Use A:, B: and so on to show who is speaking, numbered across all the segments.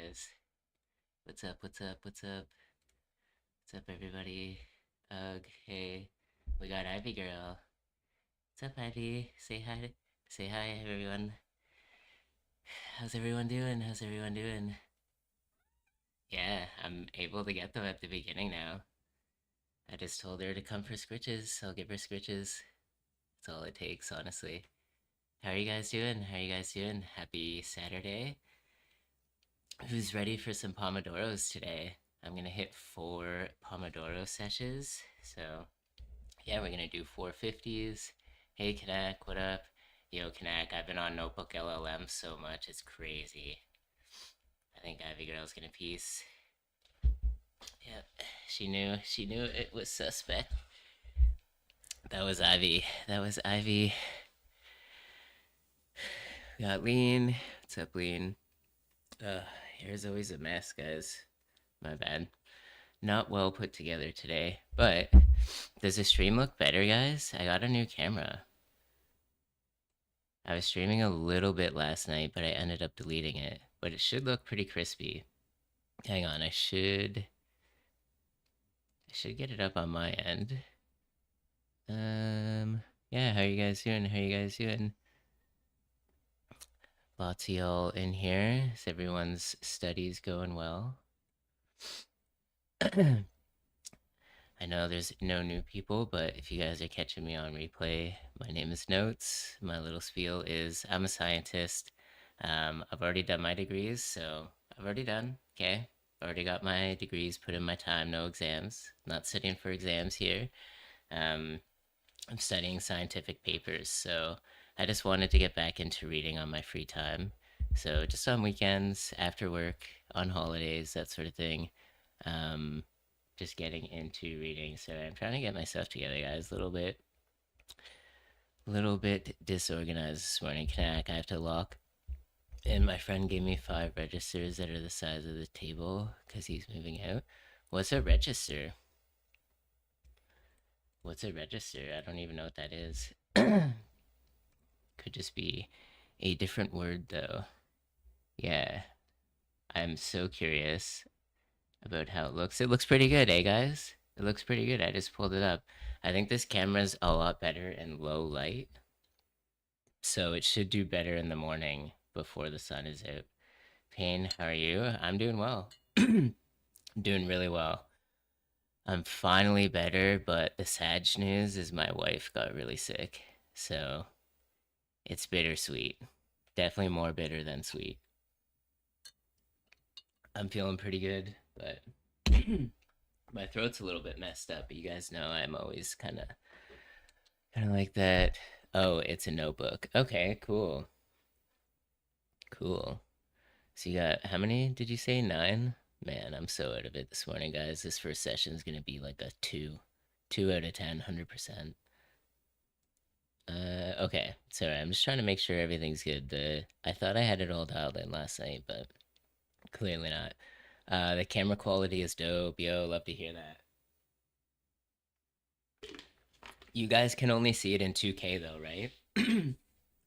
A: guys? What's up? What's up? What's up? What's up, everybody? Ugh, hey, we got Ivy Girl. What's up, Ivy? Say hi, everyone. How's everyone doing? How's everyone doing? Yeah, I'm able to get them at the beginning now. I just told her to come for scritches. I'll give her scritches. That's all it takes, honestly. How are you guys doing? How are you guys doing? Happy Saturday. Who's ready for some Pomodoros today? I'm gonna hit 4 Pomodoro sessions. So, yeah, we're gonna do 450s. Hey, Kanak, what up? Yo, Kanak, I've been on Notebook LLM so much, it's crazy. I think Ivy Girl's gonna piece. Yep, she knew it was suspect. That was Ivy. That was Ivy. We got Lean. What's up, Lean? Hair's always a mess, guys. My bad. Not well put together today, but does the stream look better, guys? I got a new camera. I was streaming a little bit last night, but I ended up deleting it. But it should look pretty crispy. Hang on, I should get it up on my end. Yeah, how you guys doing? How you guys doing? Lots of y'all in here. Is everyone's studies going well? I know there's no new people, but if you guys are catching me on replay, my name is Notes. My little spiel is I'm a scientist. I've already done my degrees, so I've already done, okay? Already got my degrees, put in my time, no exams. Not studying for exams here. Um, I'm studying scientific papers, so I just wanted to get back into reading on my free time. So just on weekends, after work, on holidays, that sort of thing. Um, just getting into reading. So I'm trying to get myself together, guys. A little bit disorganized this morning. Knack, I have to lock. And my friend gave me 5 registers that are the size of the table because he's moving out. What's a register? What's a register? I don't even know what that is. Could just be a different word, though. Yeah, I'm so curious about how it looks. It looks pretty good, eh, guys? It looks pretty good. I just pulled it up. I think this camera's a lot better in low light, so it should do better in the morning before the sun is out. Payne, how are you? I'm doing well. Doing really well. I'm finally better, but the sad news is my wife got really sick, so it's bittersweet. Definitely more bitter than sweet. I'm feeling pretty good, but my throat's a little bit messed up. But you guys know I'm always kind of like that. Oh, it's a notebook. Okay, cool, cool. So you got how many did you say? 9? Man, I'm so out of it this morning, guys. This first session is gonna be like a 2 out of 10, 100%. Okay. Sorry, I'm just trying to make sure everything's good. I thought I had it all dialed in last night, but clearly not. The camera quality is dope. Yo, love to hear that. You guys can only see it in 2K though, right?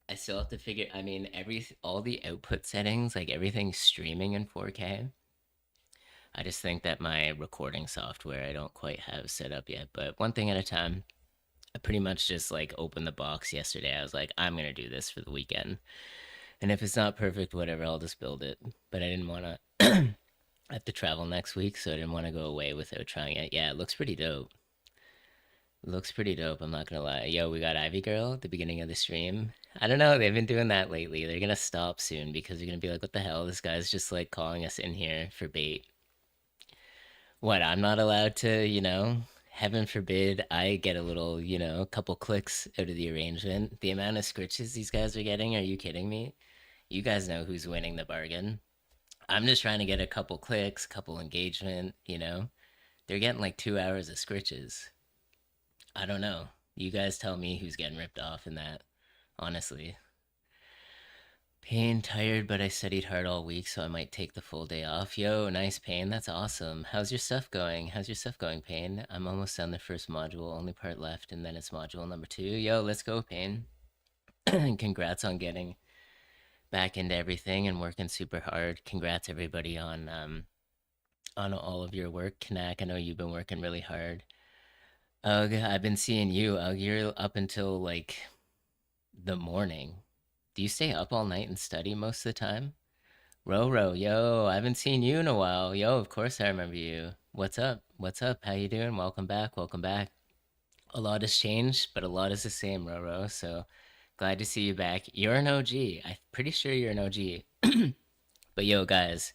A: I still have to figure. I mean, all the output settings, like everything's streaming in 4K. I just think that my recording software I don't quite have set up yet. But one thing at a time. I pretty much just like opened the box yesterday. I was like, I'm gonna do this for the weekend, and if it's not perfect, whatever, I'll just build it. But I didn't want to. I have to travel next week, so I didn't want to go away without trying it. Yeah, it looks pretty dope. Looks pretty dope. I'm not gonna lie. Yo, we got Ivy Girl at the beginning of the stream. I don't know. They've been doing that lately. They're gonna stop soon because they're gonna be like, "What the hell? This guy's just like calling us in here for bait." What? I'm not allowed to, Heaven forbid I get a little, a couple clicks out of the arrangement. The amount of scritches these guys are getting, are you kidding me? You guys know who's winning the bargain. I'm just trying to get a couple clicks, couple engagement. They're getting like 2 hours of scritches. I don't know. You guys tell me who's getting ripped off in that, honestly. Pain, tired, but I studied hard all week, so I might take the full day off. Yo, nice, Pain. That's awesome. How's your stuff going? How's your stuff going, Pain? I'm almost done the first module, only part left, and then it's module number 2. Yo, let's go, Pain. Congrats on getting back into everything and working super hard. Congrats everybody on all of your work. Knack, I know you've been working really hard. Ugh, I've been seeing you. Ugh, you're up until like the morning. Do you stay up all night and study most of the time? Roro, yo, I haven't seen you in a while. Yo, of course I remember you. What's up? What's up? How you doing? Welcome back. Welcome back. A lot has changed, but a lot is the same, Roro. So glad to see you back. You're an OG. I'm pretty sure you're an OG. But yo, guys,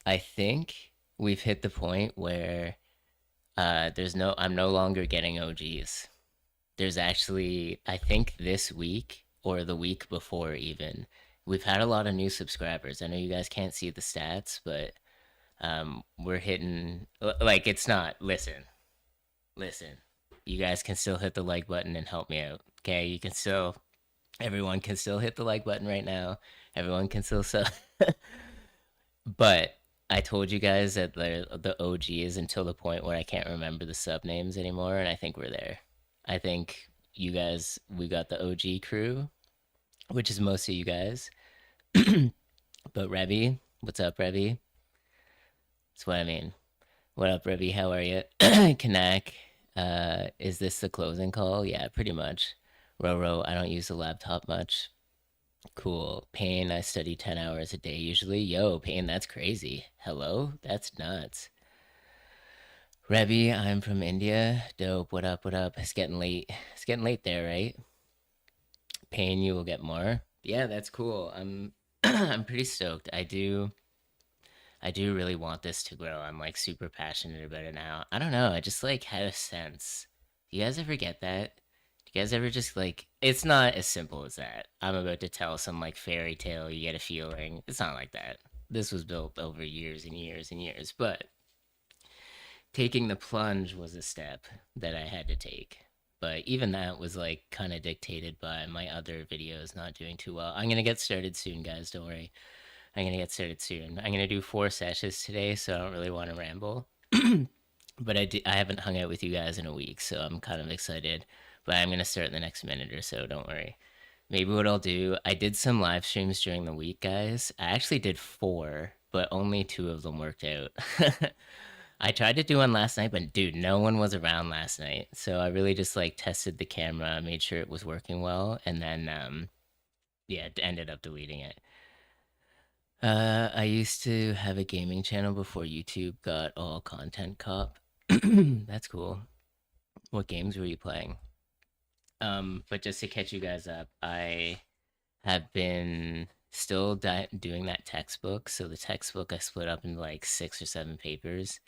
A: I think we've hit the point where I'm no longer getting OGs. There's actually, I think this week or the week before even, we've had a lot of new subscribers. I know you guys can't see the stats, but we're hitting like it's not. Listen. You guys can still hit the like button and help me out. Okay, you can still. Everyone can still hit the like button right now. Everyone can still sub. But I told you guys that the OG is until the point where I can't remember the sub names anymore, and I think we're there. I think you guys, we got the OG crew, which is most of you guys. But Rebby, what's up, Rebby? That's what I mean. What up, Rebby? How are you? Kanak, is this the closing call? Yeah, pretty much. Roro, I don't use the laptop much. Cool. Pain, I study 10 hours a day usually. Yo, Pain, that's crazy. Hello? That's nuts. Rebby, I'm from India. Dope. What up? What up? It's getting late. It's getting late there, right? Pain, you will get more. Yeah, that's cool. I'm I'm pretty stoked. I do really want this to grow. I'm like super passionate about it now. I don't know. I just like had a sense. Do you guys ever get that? Do you guys ever just like it's not as simple as that. I'm about to tell some like fairy tale, you get a feeling. It's not like that. This was built over years and years and years, but taking the plunge was a step that I had to take. But even that was like kind of dictated by my other videos not doing too well. I'm gonna get started soon, guys. Don't worry. I'm gonna get started soon. I'm gonna do 4 sessions today, so I don't really want to ramble. But I haven't hung out with you guys in a week, so I'm kind of excited. But I'm gonna start in the next minute or so. Don't worry. Maybe what I'll do, I did some live streams during the week, guys. I actually did four, but only two of them worked out. I tried to do one last night, but dude, no one was around last night. So I really just like tested the camera, made sure it was working well, and then yeah, ended up deleting it. I used to have a gaming channel before YouTube got all content cop. That's cool. What games were you playing? But just to catch you guys up, I have been still doing that textbook. So the textbook I split up into like 6 or 7 papers.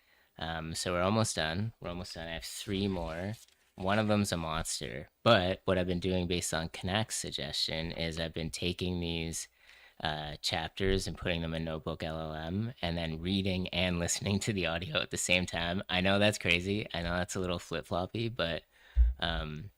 A: So we're almost done. We're almost done. I have three more. One of them's a monster. But what I've been doing based on Knacks' suggestion is I've been taking these chapters and putting them in Notebook LLM and then reading and listening to the audio at the same time. I know that's crazy. I know that's a little flip floppy, but um,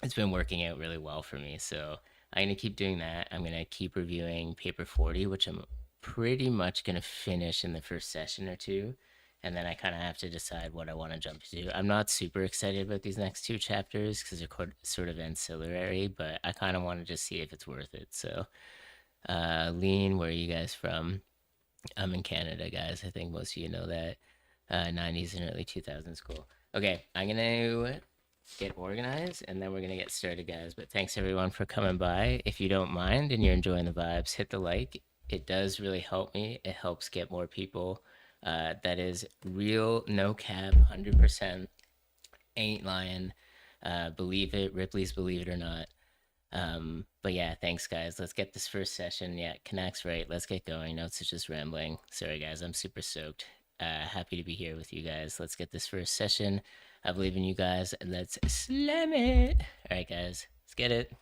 A: it's been working out really well for me. So I'm going to keep doing that. I'm going to keep reviewing paper 40, which I'm pretty much going to finish in the first session or two. And then I kind of have to decide what I want to jump to. I'm not super excited about these next two chapters because they're sort of ancillary, but I kind of want to just see if it's worth it. So, Lean, where are you guys from? I'm in Canada, guys. I think most of you know that. 90s and early 2000s, cool. Okay, I'm going to get organized and then we're gonna get started, guys. But thanks everyone for coming by. If you don't mind and you're enjoying the vibes, hit the like. It does really help me. It helps get more people. That is real, no cap, 100%. Ain't lying. Believe it, Ripley's believe it or not. But yeah, thanks guys. Let's get this first session. Yeah, Connect's right. Let's get going. Notes is just rambling. Sorry guys, I'm super stoked. Happy to be here with you guys. Let's get this first session. I believe in you guys. Let's slam it. All right, guys, let's get it.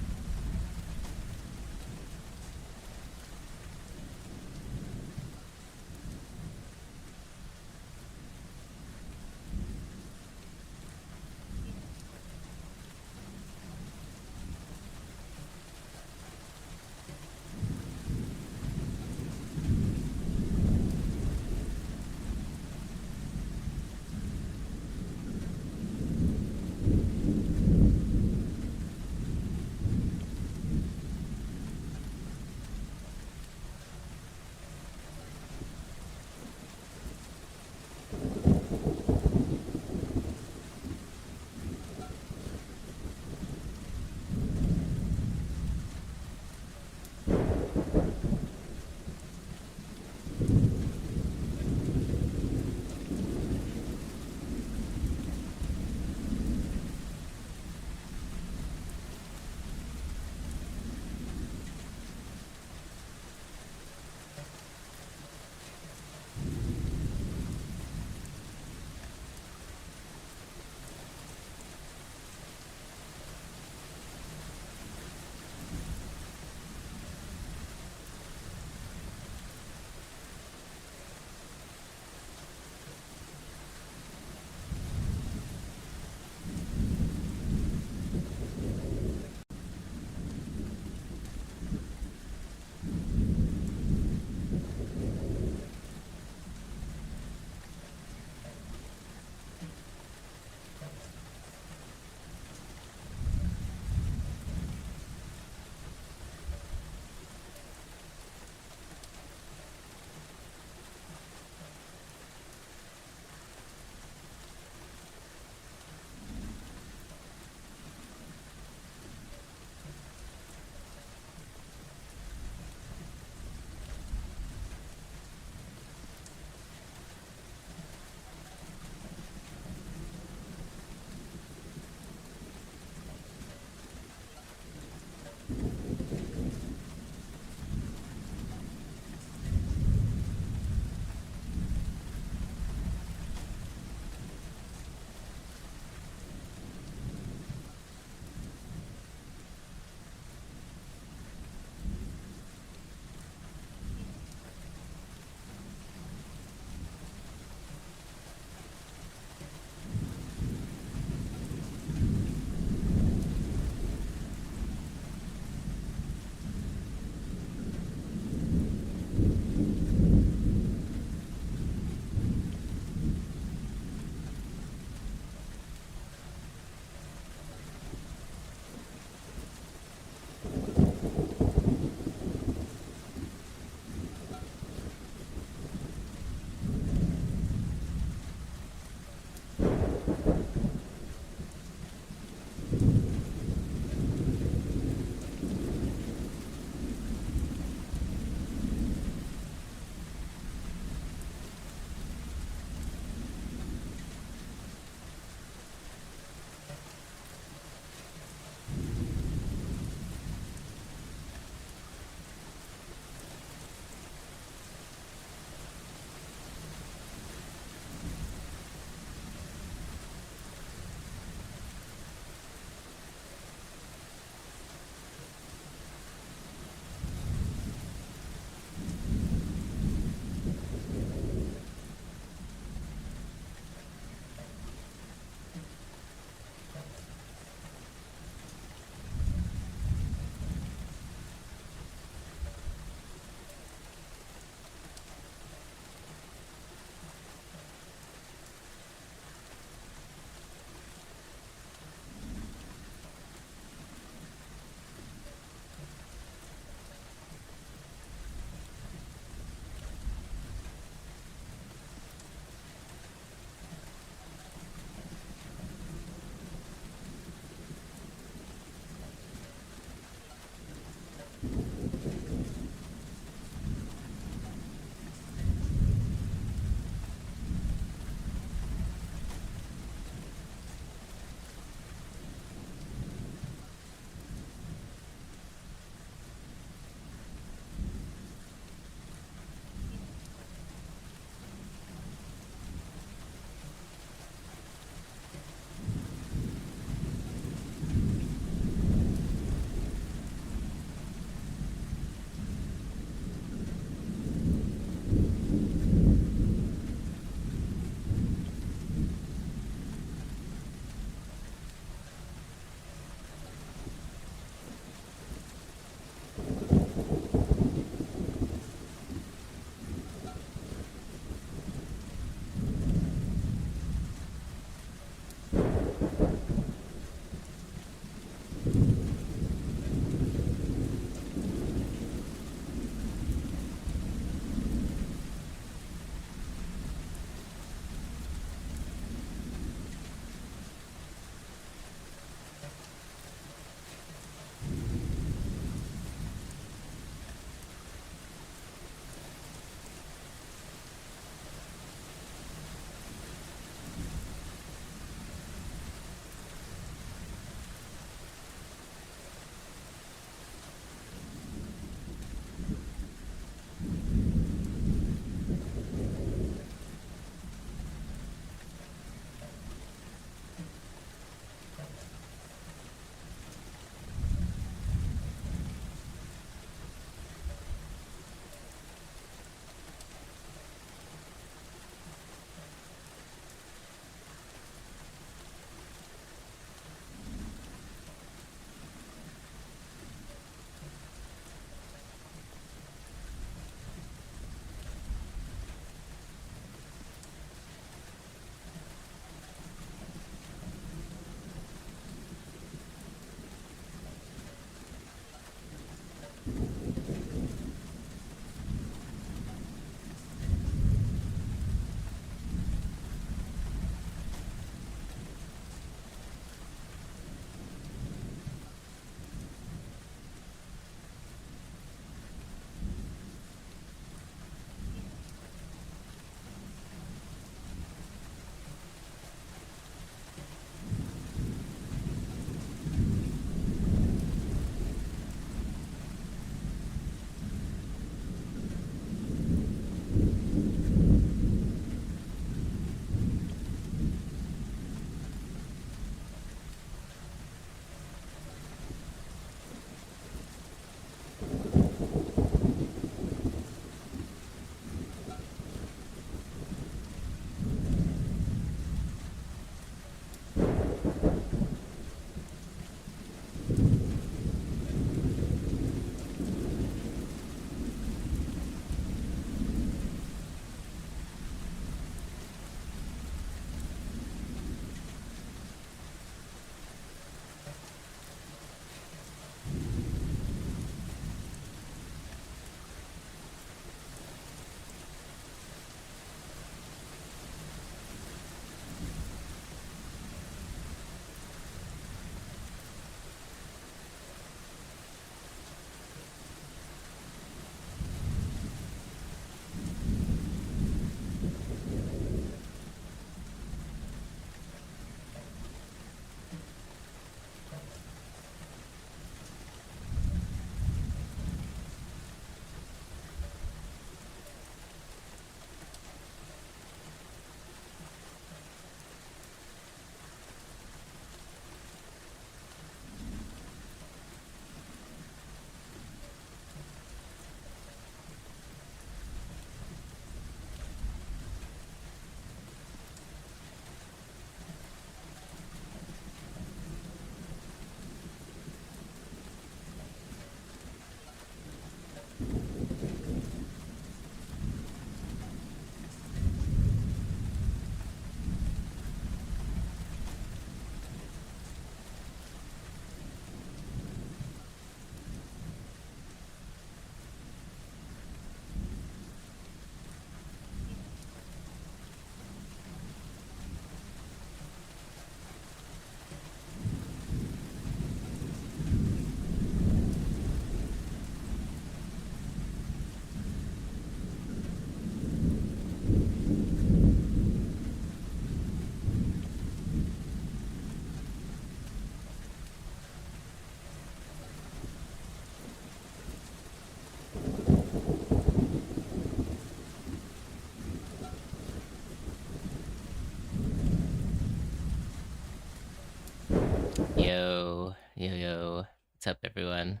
A: What's up, everyone?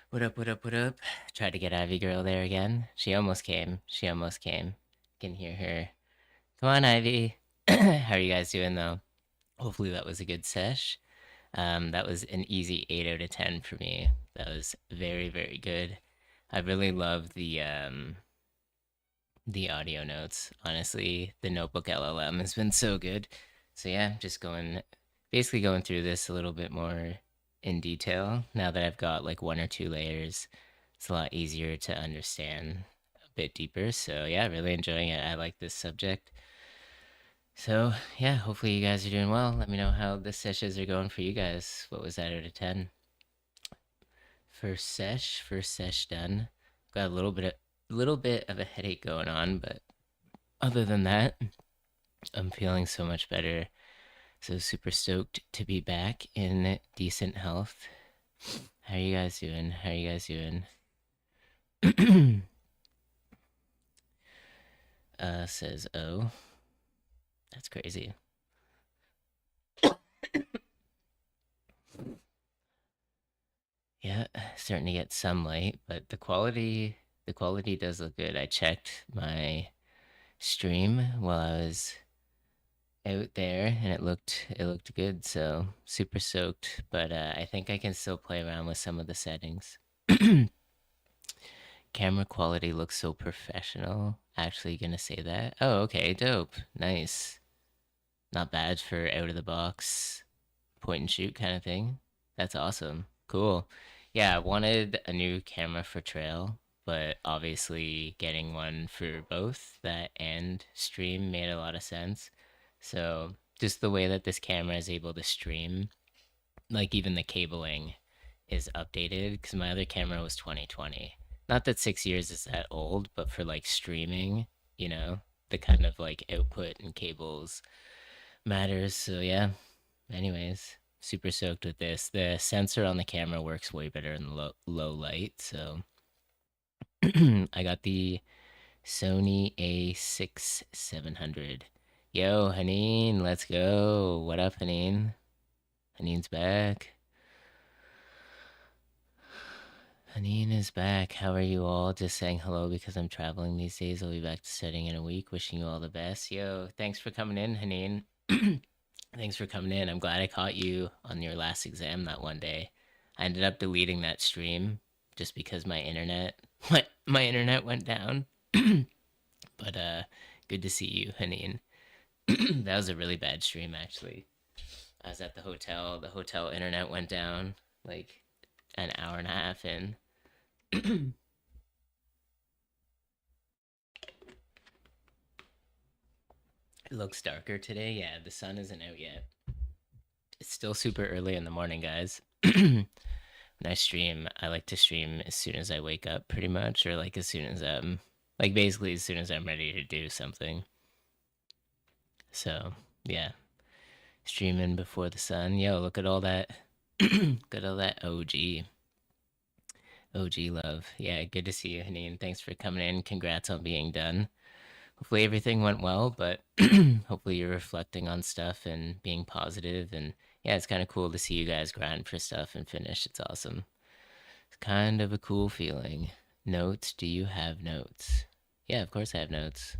A: What up, what up, what up? Tried to get Ivy Girl there again. She almost came. She almost came. Can hear her. Come on, Ivy. How are you guys doing, though? Hopefully that was a good sesh. That was an easy 8 out of 10 for me. That was very, very good. I really love the audio notes. Honestly, the Notebook LLM has been so good. So yeah, just basically going through this a little bit more in detail now that I've got like one or two layers. It's a lot easier to understand a bit deeper. So yeah, really enjoying it. I like this subject. So yeah, hopefully you guys are doing well. Let me know how the sessions are going for you guys. What was that out of 10? First sesh done. Got a little bit of a headache going on, but other than that, I'm feeling so much better. So super stoked to be back in decent health. How are you guys doing? How are you guys doing? Says oh. That's crazy. Yeah, starting to get some light, but the quality does look good. I checked my stream while I was out there and it looked good, so super stoked. But I think I can still play around with some of the settings. Camera quality looks so professional. Actually gonna say that. Oh, okay, dope. Nice. Not bad for out of the box point and shoot kind of thing. That's awesome. Cool. Yeah, I wanted a new camera for trail, but obviously getting one for both that and stream made a lot of sense. So, just the way that this camera is able to stream, like even the cabling is updated because my other camera was 2020. Not that 6 years is that old, but for like streaming, you know, the kind of like output and cables matters. So yeah, anyways, super stoked with this. The sensor on the camera works way better in low light. So I got the Sony A6 700. Yo, Haneen, let's go. What up, Haneen? Haneen's back. Haneen is back. How are you all? Just saying hello because I'm traveling these days. I'll be back to studying in a week. Wishing you all the best. Yo, thanks for coming in, Haneen. Thanks for coming in. I'm glad I caught you on your last exam that one day. I ended up deleting that stream just because my internet my internet went down. But good to see you, Haneen. That was a really bad stream actually. I was at the hotel. The hotel internet went down like an hour and a half in. It looks darker today. Yeah, the sun isn't out yet. It's still super early in the morning, guys. When I stream, I like to stream as soon as I wake up, pretty much, or like as soon as like basically as soon as I'm ready to do something. So yeah, streaming before the sun. Yo, look at all that, look at all that OG love. Yeah, good to see you, Haneen. Thanks for coming in. Congrats on being done. Hopefully everything went well, but hopefully you're reflecting on stuff and being positive. And yeah, it's kind of cool to see you guys grind for stuff and finish. It's awesome. It's kind of a cool feeling. Notes? Do you have notes? Yeah, of course I have notes.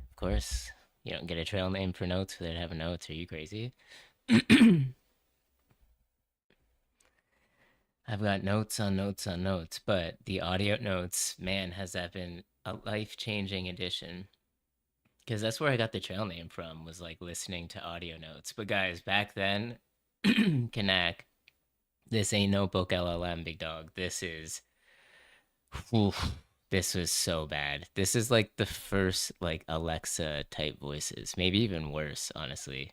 A: Of course. You don't get a trail name for notes without having notes. Are you crazy? I've got notes on notes on notes, but the audio notes, man, has that been a life changing addition? Because that's where I got the trail name from, was like listening to audio notes. But guys, back then, Kanak, this ain't Notebook LLM, big dog. Oof, this was so bad. This is like the first like Alexa type voices, maybe even worse, honestly.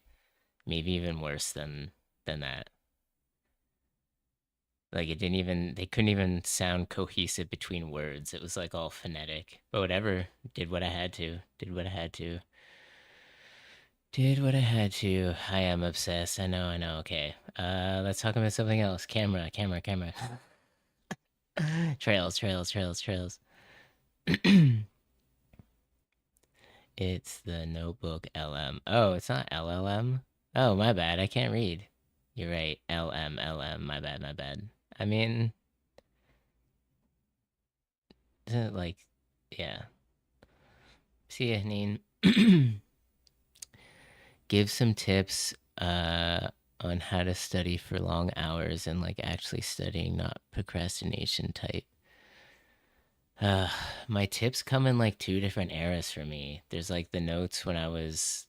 A: Maybe even worse than that. Like they couldn't even sound cohesive between words. It was like all phonetic. But whatever, did what I had to. Did what I had to. Did what I had to. I am obsessed. I know. Okay. Let's talk about something else. Camera. Trails. It's the Notebook LM. Oh, it's not LLM. Oh, my bad. I can't read. You're right. LM. My bad. My bad. I mean, like, yeah. See ya, Neen. Give some tips on how to study for long hours and like actually studying, not procrastination type. Uh, my tips come in like two different eras for me. There's like the notes when I was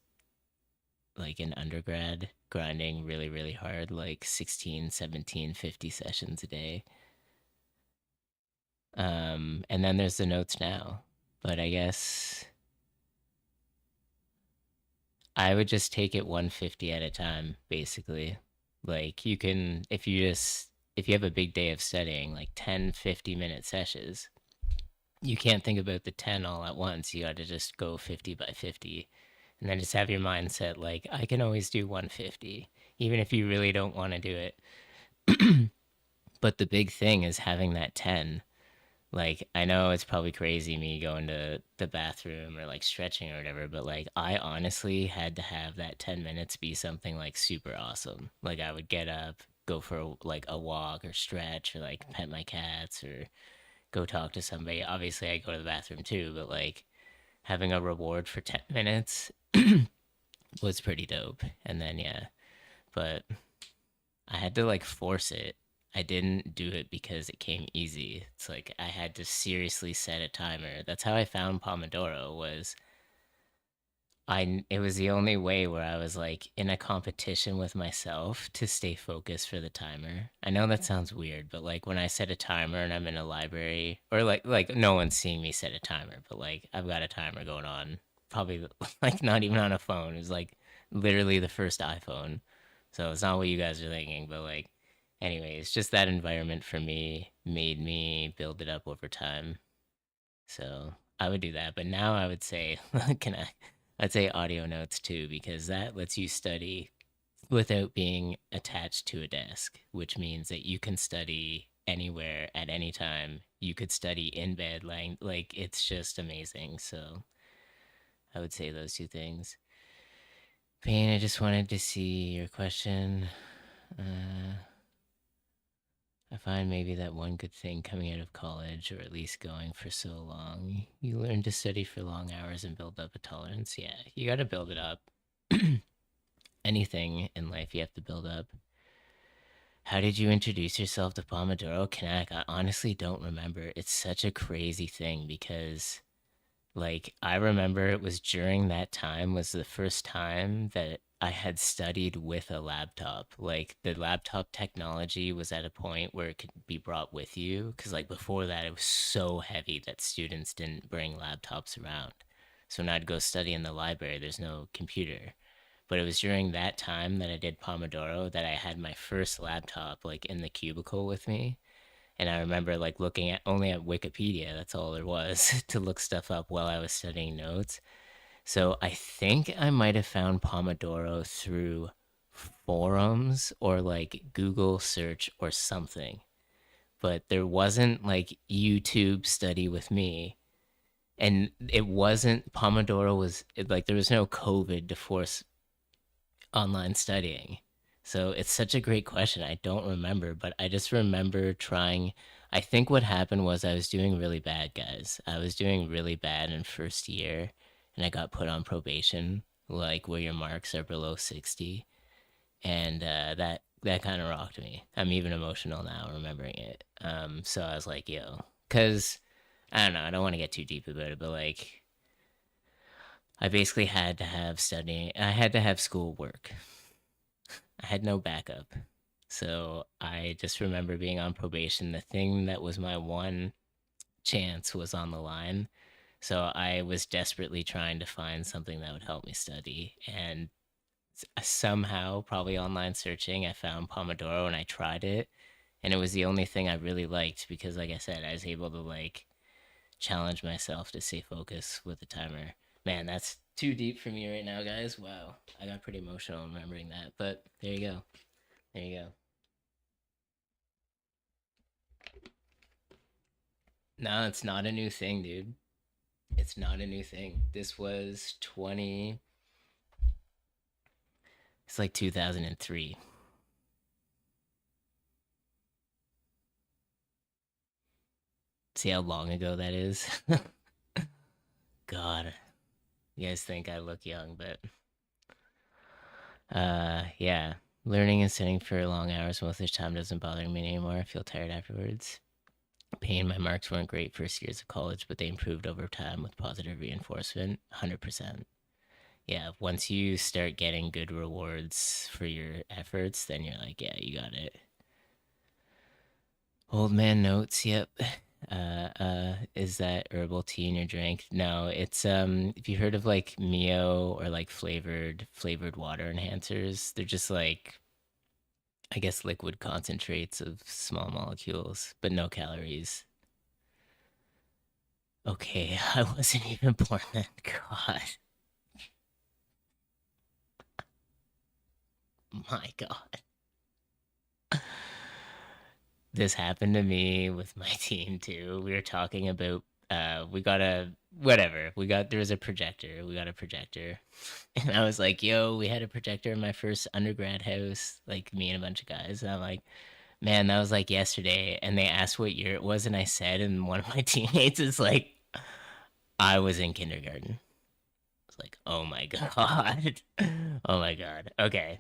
A: like in undergrad, grinding really, really hard, like 16, 17, 50 sessions a day. And then there's the notes now. But I guess I would just take it 150 at a time, basically. Like you can, if you have a big day of studying, like 10, 50-minute sessions, you can't think about the 10 all at once. You got to just go 50 by 50 and then just have your mindset like, I can always do 150, even if you really don't want to do it. But the big thing is having that 10. Like, I know it's probably crazy me going to the bathroom or like stretching or whatever, but like, I honestly had to have that 10 minutes be something like super awesome. Like, I would get up, go for like a walk or stretch or like pet my cats or go talk to somebody. Obviously, I go to the bathroom too, but like, having a reward for 10 minutes was pretty dope. And then, yeah, but I had to like force it. I didn't do it because it came easy. It's like I had to seriously set a timer. That's how I found Pomodoro was it was the only way where I was like in a competition with myself to stay focused for the timer. I know that sounds weird, but like when I set a timer and I'm in a library or like no one's seeing me set a timer, but like I've got a timer going on, probably like not even on a phone. It was like literally the first iPhone. So it's not what you guys are thinking, but like anyways, just that environment for me made me build it up over time. So I would do that. But now I would say, can I? I'd say audio notes too, because that lets you study without being attached to a desk, which means that you can study anywhere at any time. You could study in bed, like it's just amazing. So I would say those two things. Payne, I just wanted to see your question. Uh, I find maybe that one good thing coming out of college, or at least going for so long, you learn to study for long hours and build up a tolerance. Yeah, you got to build it up. Anything in life, you have to build up. How did you introduce yourself to Pomodoro Connect? I honestly don't remember. It's such a crazy thing because like I remember it was during that time was the first time that I had studied with a laptop. Like the laptop technology was at a point where it could be brought with you cuz like before that it was so heavy that students didn't bring laptops around. So when I'd go study in the library, there's no computer. But it was during that time that I did Pomodoro that I had my first laptop like in the cubicle with me, and I remember like looking at only at Wikipedia, that's all there was to look stuff up while I was studying notes. So I think I might have found Pomodoro through forums or like Google search or something. But there wasn't like YouTube study with me. And it wasn't Pomodoro was like there was no COVID to force online studying. So it's such a great question. I don't remember, but I just remember trying. I think what happened was I was doing really bad, guys. I was doing really bad in first year, and I got put on probation, like where your marks are below 60, and that kind of rocked me. I'm even emotional now remembering it. So I was like, yo, because I don't know. I don't want to get too deep about it, but like I basically had to have studying. I had to have school work. I had no backup. So I just remember being on probation. The thing that was my one chance was on the line. So I was desperately trying to find something that would help me study. And somehow, probably online searching, I found Pomodoro and I tried it. And it was the only thing I really liked because, like I said, I was able to like challenge myself to stay focused with the timer. Man, that's too deep for me right now, guys. Wow. I got pretty emotional remembering that. But there you go. There you go. No, it's not a new thing, dude. It's not a new thing. This was 20, it's like 2003. See how long ago that is? God, you guys think I look young, but yeah. Learning and sitting for long hours most of the time doesn't bother me anymore. I feel tired afterwards. Pain, my marks weren't great first years of college, but they improved over time with positive reinforcement. 100%. Yeah, once you start getting good rewards for your efforts, then you're like, yeah, you got it. Old man notes, yep. Is that herbal tea in your drink? No, it's if you heard of like Mio or like flavored water enhancers, they're just like I guess liquid concentrates of small molecules, but no calories. Okay, I wasn't even born then. God, my God. This happened to me with my team too. We were talking about we got a whatever. There was a projector. We got a projector. And I was like, "Yo, we had a projector in my first undergrad house, like me and a bunch of guys." And I'm like, "Man, that was like yesterday." And they asked what year it was and I said and one of my teammates is like, "I was in kindergarten." It's like, "Oh my God." Oh my God. Okay.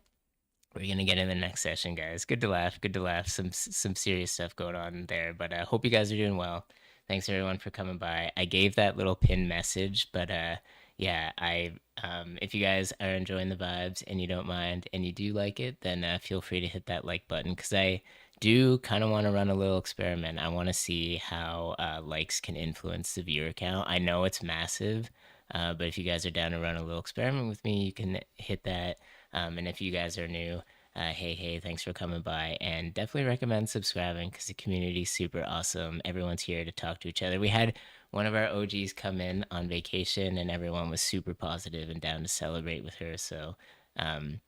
A: We're gonna get in the next session, guys. Good to laugh. Good to laugh. Some serious stuff going on there, but I hope you guys are doing well. Thanks everyone for coming by. I gave that little pin message, but yeah, I if you guys are enjoying the vibes and you don't mind and you do like it, then feel free to hit that like button because I do kind of want to run a little experiment. I want to see how likes can influence the viewer count. I know it's massive, but if you guys are down to run a little experiment with me, you can hit that. And if you guys are new, hey, thanks for coming by. And definitely recommend subscribing because the community's super awesome. Everyone's here to talk to each other. We had one of our OGs come in on vacation, and everyone was super positive and down to celebrate with her. So, um,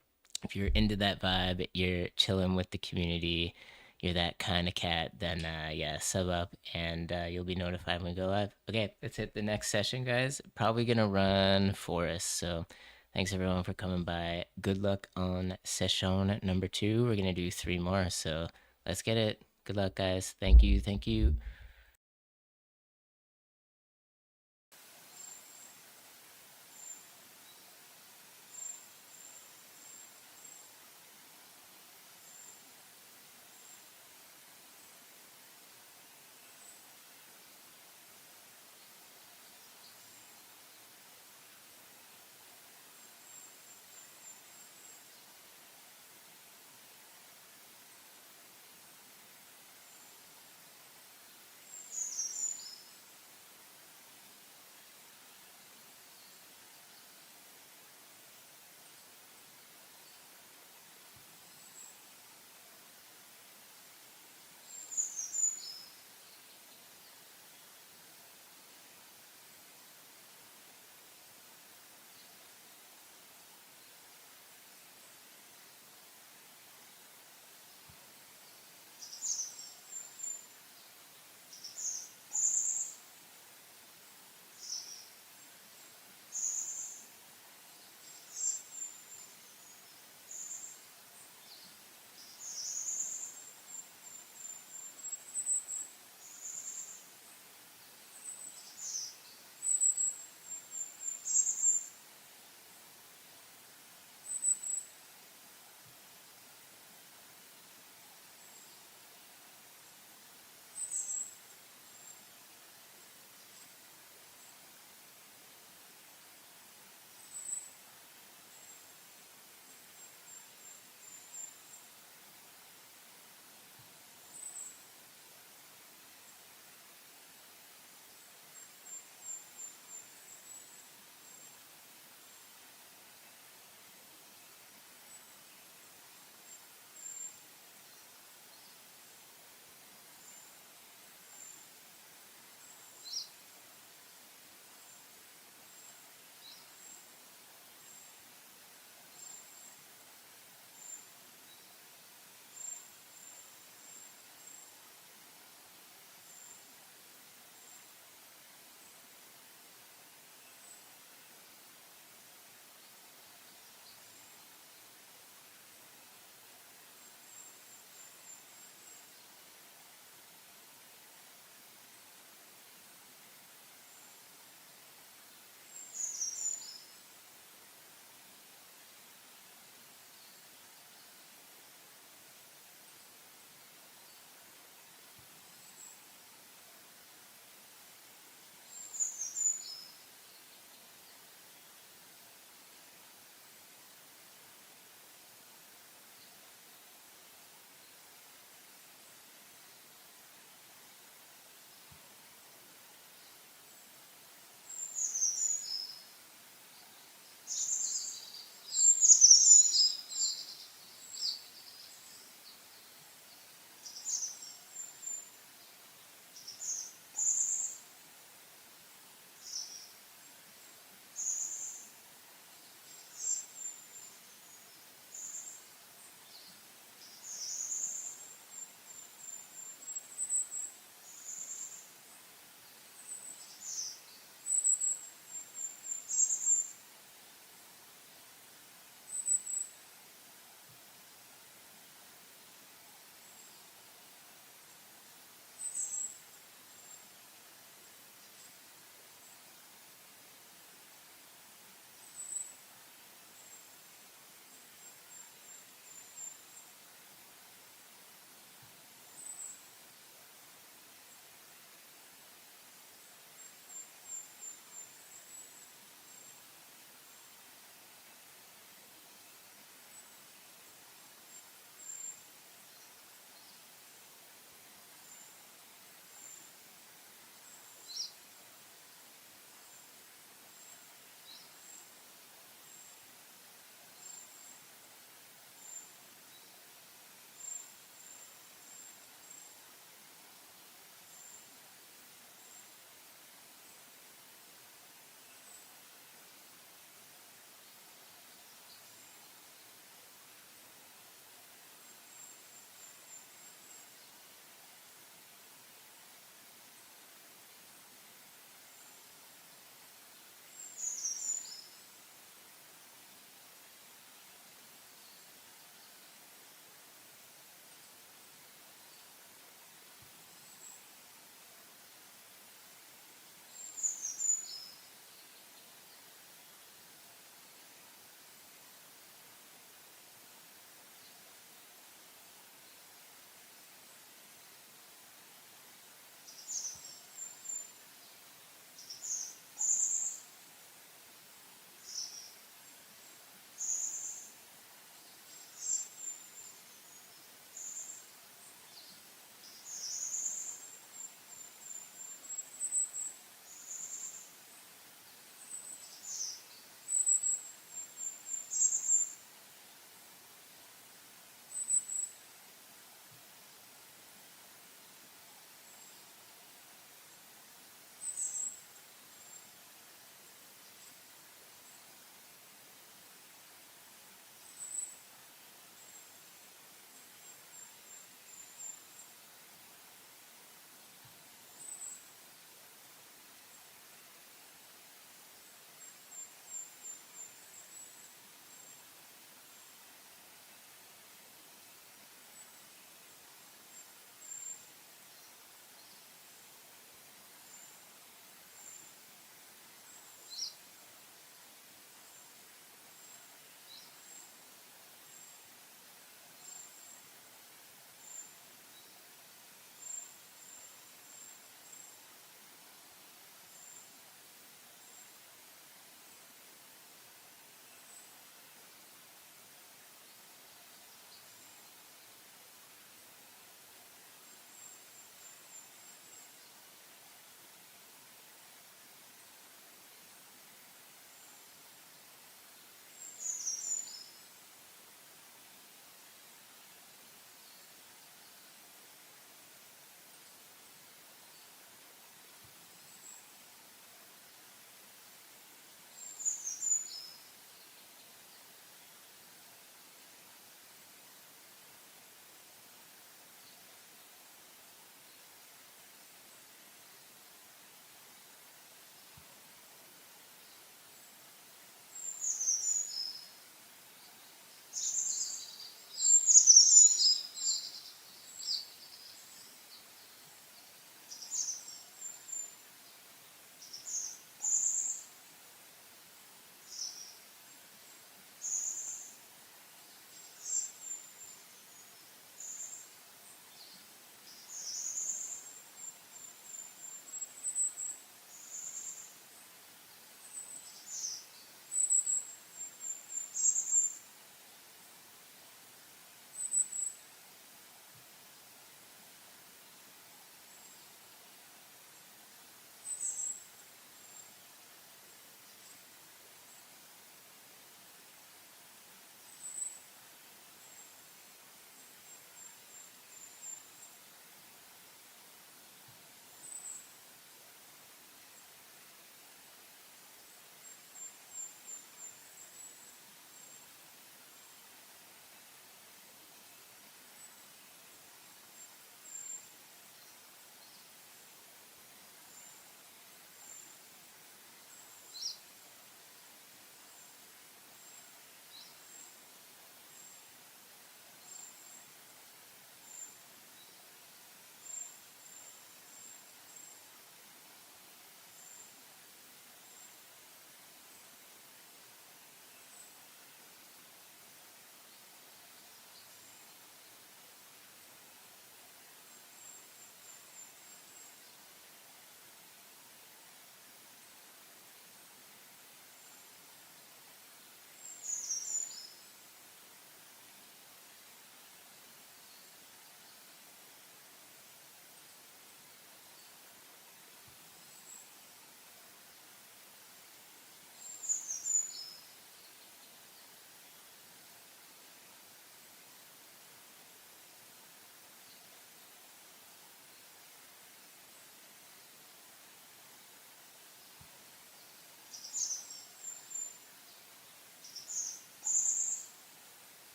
A: if you're into that vibe, you're chilling with the community, you're that kind of cat, then yeah, sub up and you'll be notified when we go live. Okay, let's hit the next session, guys. Probably gonna run Forest. So thanks everyone for coming by. Good luck on session number 2. We're gonna do 3 more. So let's get it. Good luck, guys. Thank you. Thank you.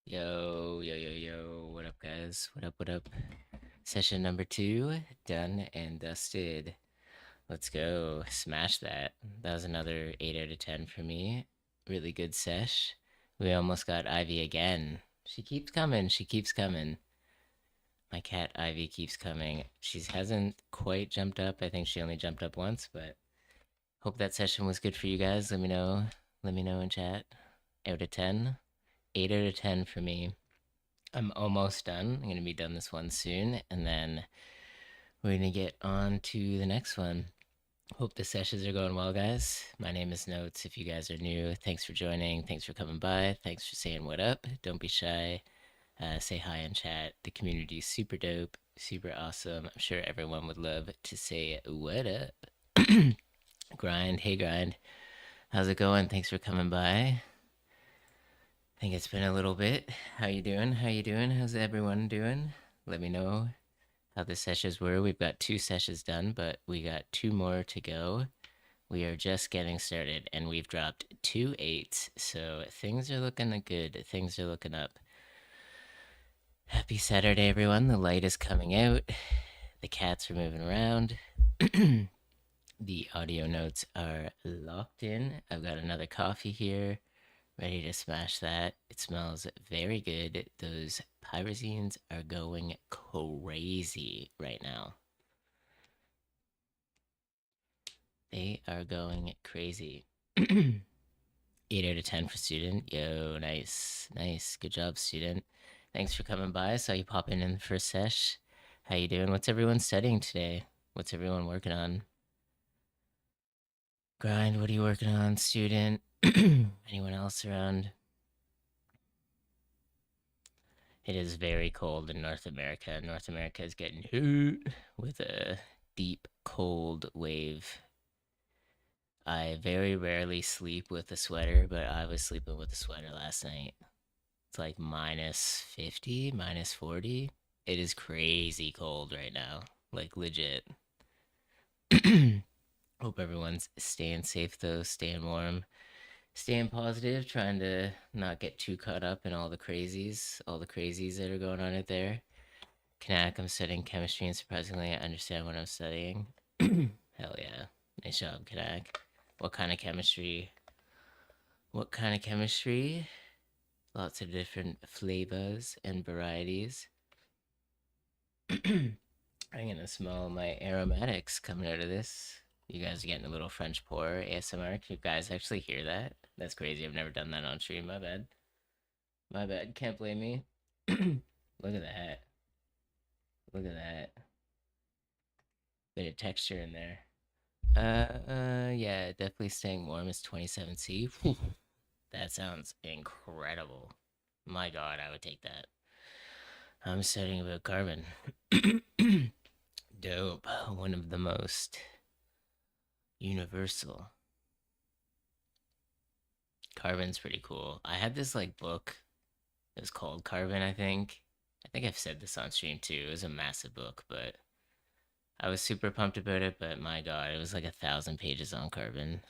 A: Yo, yo, yo, yo. What up, guys? What up, what up? Session number two, done and dusted. Let's go. Smash that. That was another 8 out of 10 for me. Really good sesh. We almost got Ivy again. She keeps coming. She keeps coming. My cat Ivy keeps coming. She hasn't quite jumped up. I think she only jumped up once, but hope that session was good for you guys. Let me know. Let me know in chat. Out of 10. 8 out of 10 for me. I'm almost done. I'm gonna be done this one soon, and then we're gonna get on to the next one. Hope the sessions are going well, guys. My name is Notes. If you guys are new, thanks for joining. Thanks for coming by. Thanks for saying what up. Don't be shy. Say hi in chat. The community is super dope, super awesome. I'm sure everyone would love to say what up. Grind, hey Grind. How's it going? Thanks for coming by. I think it's been a little bit. How you doing? How you doing? How's everyone doing? Let me know how the sessions were. We've got 2 sessions done, but we got 2 more to go. We are just getting started, and we've dropped 2 8s, so things are looking good. Things are looking up. Happy Saturday, everyone. The light is coming out. The cats are moving around. The audio notes are locked in. I've got another coffee here, ready to smash that. It smells very good. Those pyrazines are going crazy right now. They are going crazy. 8 out of 10 for student. Yo, nice. Nice. Good job, student. Thanks for coming by. Saw you popping in the first sesh. How you doing? What's everyone studying today? What's everyone working on? Grind, what are you working on, student? Anyone else around? It is very cold in North America. North America is getting hot with a deep cold wave. I very rarely sleep with a sweater, but I was sleeping with a sweater last night. It's like minus 50, minus 40. It is crazy cold right now. Like legit. Hope everyone's staying safe though, staying warm, staying positive, trying to not get too caught up in all the crazies that are going on out there. Knack, I'm studying chemistry, and surprisingly, I understand what I'm studying. Hell yeah. Nice job, Knack. What kind of chemistry? What kind of chemistry? Lots of different flavors and varieties. I'm gonna smell my aromatics coming out of this. You guys are getting a little French pour ASMR. Can you guys actually hear that? That's crazy. I've never done that on stream. My bad. My bad. Can't blame me. Look at that. Look at that. Bit of texture in there. Yeah, definitely staying warm is 27C. That sounds incredible. My god, I would take that. I'm studying about carbon. Dope. One of the most universal. Carbon's pretty cool. I had this like book. It was called Carbon, I think. I think I've said this on stream too. It was a massive book, but I was super pumped about it, but my god, it was like 1,000 pages on carbon.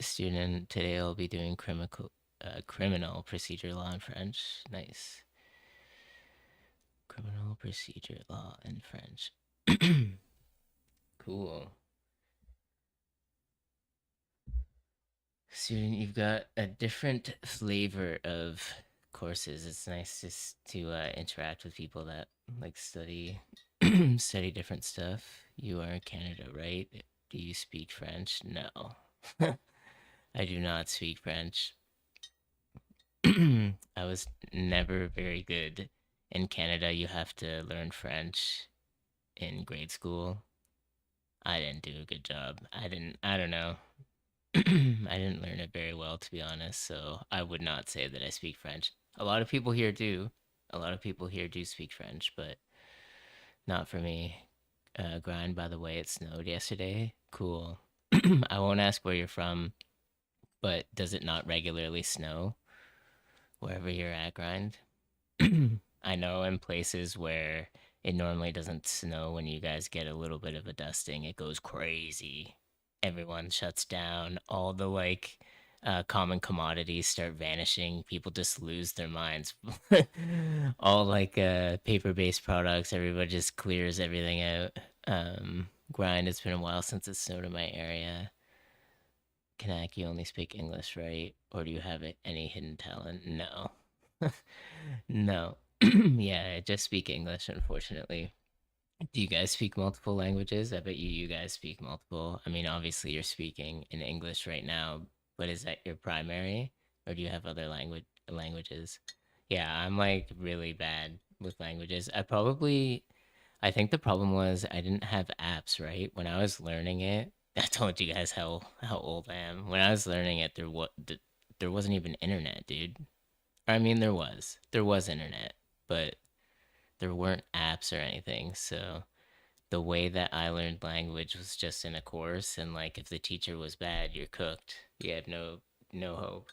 A: Student, today I'll be doing criminal procedure law in French. Nice. Criminal procedure law in French. Cool. Student, you've got a different flavor of courses. It's nice just to interact with people that like study study different stuff. You are in Canada, right? Do you speak French? No. I do not speak French. I was never very good. In Canada, you have to learn French in grade school. I didn't do a good job. I don't know. I didn't learn it very well, to be honest, so I would not say that I speak French. A lot of people here do. A lot of people here do speak French, but not for me. Grind, by the way, it snowed yesterday. Cool. I won't ask where you're from, but does it not regularly snow wherever you're at, Grind? I know in places where it normally doesn't snow, when you guys get a little bit of a dusting, it goes crazy. Everyone shuts down. All the like common commodities start vanishing. People just lose their minds. All like paper-based products, everybody just clears everything out. Grind, it's been a while since it snowed in my area. Kanak, you only speak English, right? Or do you have any hidden talent? No. No. Yeah, I just speak English, unfortunately. Do you guys speak multiple languages? I bet you guys speak multiple. I mean, obviously you're speaking in English right now, but is that your primary, or do you have other languages? Yeah, I'm like really bad with languages. I think the problem was I didn't have apps, right? When I was learning it, I told you guys how old I am. When I was learning it, there wasn't even internet, dude. I mean, there was internet, but there weren't apps or anything. So the way that I learned language was just in a course, and like if the teacher was bad, you're cooked. You have no hope.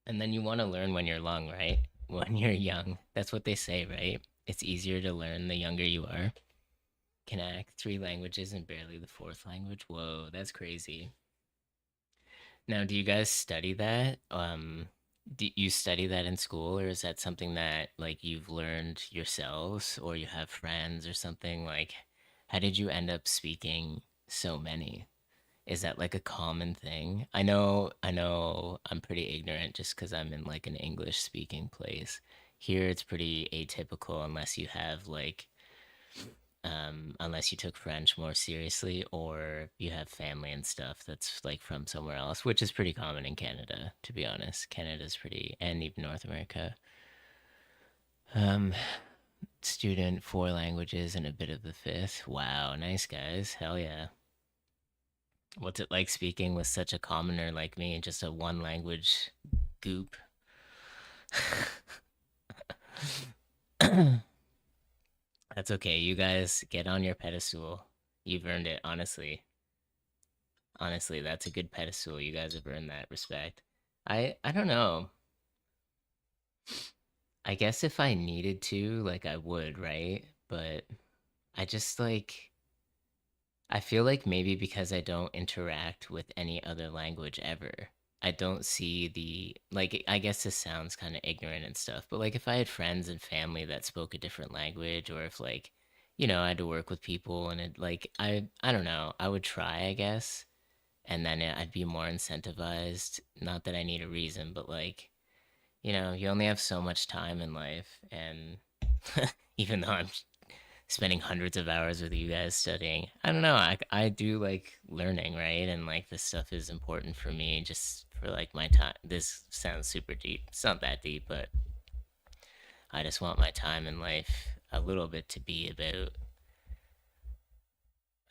A: And then you want to learn when you're young, right? When you're young. That's what they say, right? It's easier to learn the younger you are. Can act three languages and barely the fourth language. Whoa, that's crazy. Now, do you guys study that? Do you study that in school, or is that something that like you've learned yourselves, or you have friends or something? Like, how did you end up speaking so many? Is that like a common thing? I know, I'm pretty ignorant just because I'm in like an English speaking place. Here, it's pretty atypical unless you have like unless you took French more seriously or you have family and stuff that's like from somewhere else, which is pretty common in Canada, to be honest. Canada's pretty, and even North America. Um, Student, four languages and a bit of the fifth. Wow, nice guys. Hell yeah. What's it like speaking with such a commoner like me, just a one language goop? That's okay. You guys get on your pedestal. You've earned it, honestly. Honestly, that's a good pedestal. You guys have earned that respect. I don't know. I guess if I needed to, like I would, right? But I just like I feel like maybe because I don't interact with any other language ever. I don't see the like I guess this sounds kind of ignorant and stuff, but like if I had friends and family that spoke a different language or if like I had to work with people and it like I don't know, I would try, I guess, and then I'd be more incentivized. Not that I need a reason, but like, you only have so much time in life. And even though I'm spending hundreds of hours with you guys studying, I don't know. I do like learning, right? And like this stuff is important for me just for like my time. This sounds super deep. It's not that deep, but I just want my time in life a little bit to be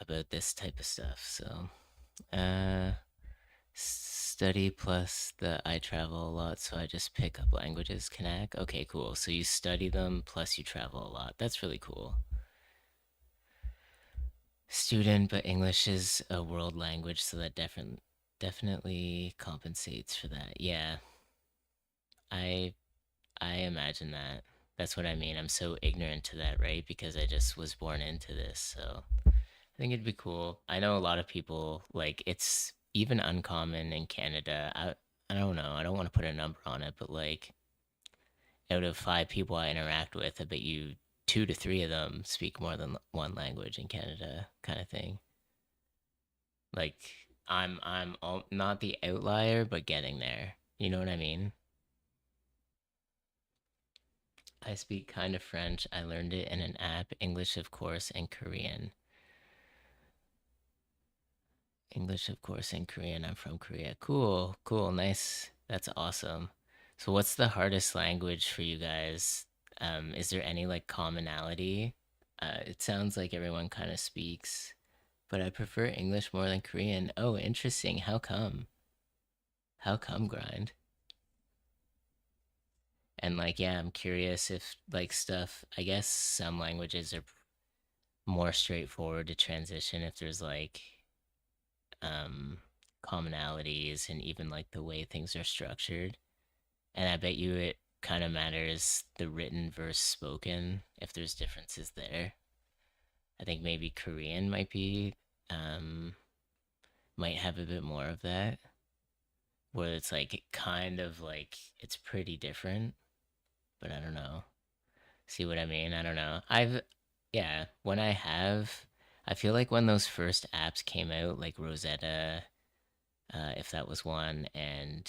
A: about this type of stuff. So, uh, study plus the I travel a lot, so I just pick up languages. Kanak. Okay, cool. So you study them plus you travel a lot. That's really cool. Student, but English is a world language, so that definitely compensates for that. Yeah, I I imagine that. That's what I mean. I'm so ignorant to that, right? Because I just was born into this. So I think it'd be cool. I know a lot of people like it's even uncommon in Canada. I don't know. I don't want to put a number on it, but like out of five people I interact with, I bet you two to three of them speak more than one language in Canada, kind of thing. Like not the outlier, but getting there. You know what I mean? I speak kind of French. I learned it in an app. English, of course, and Korean. English, of course, and Korean. I'm from Korea. Cool, cool, nice. That's awesome. So, what's the hardest language for you guys? Is there any like commonality? It sounds like everyone kind of speaks, but I prefer English more than Korean. Oh, interesting. How come? How come, grind? And like, yeah, I'm curious if like stuff. I guess some languages are more straightforward to transition if there's like um commonalities and even like the way things are structured. And I bet you it kind of matters the written versus spoken if there's differences there. I think maybe Korean might be um might have a bit more of that, where it's like kind of like it's pretty different, but I don't know. See what I mean? I don't know. Yeah, when I have, I feel like when those first apps came out, like Rosetta, if that was one, and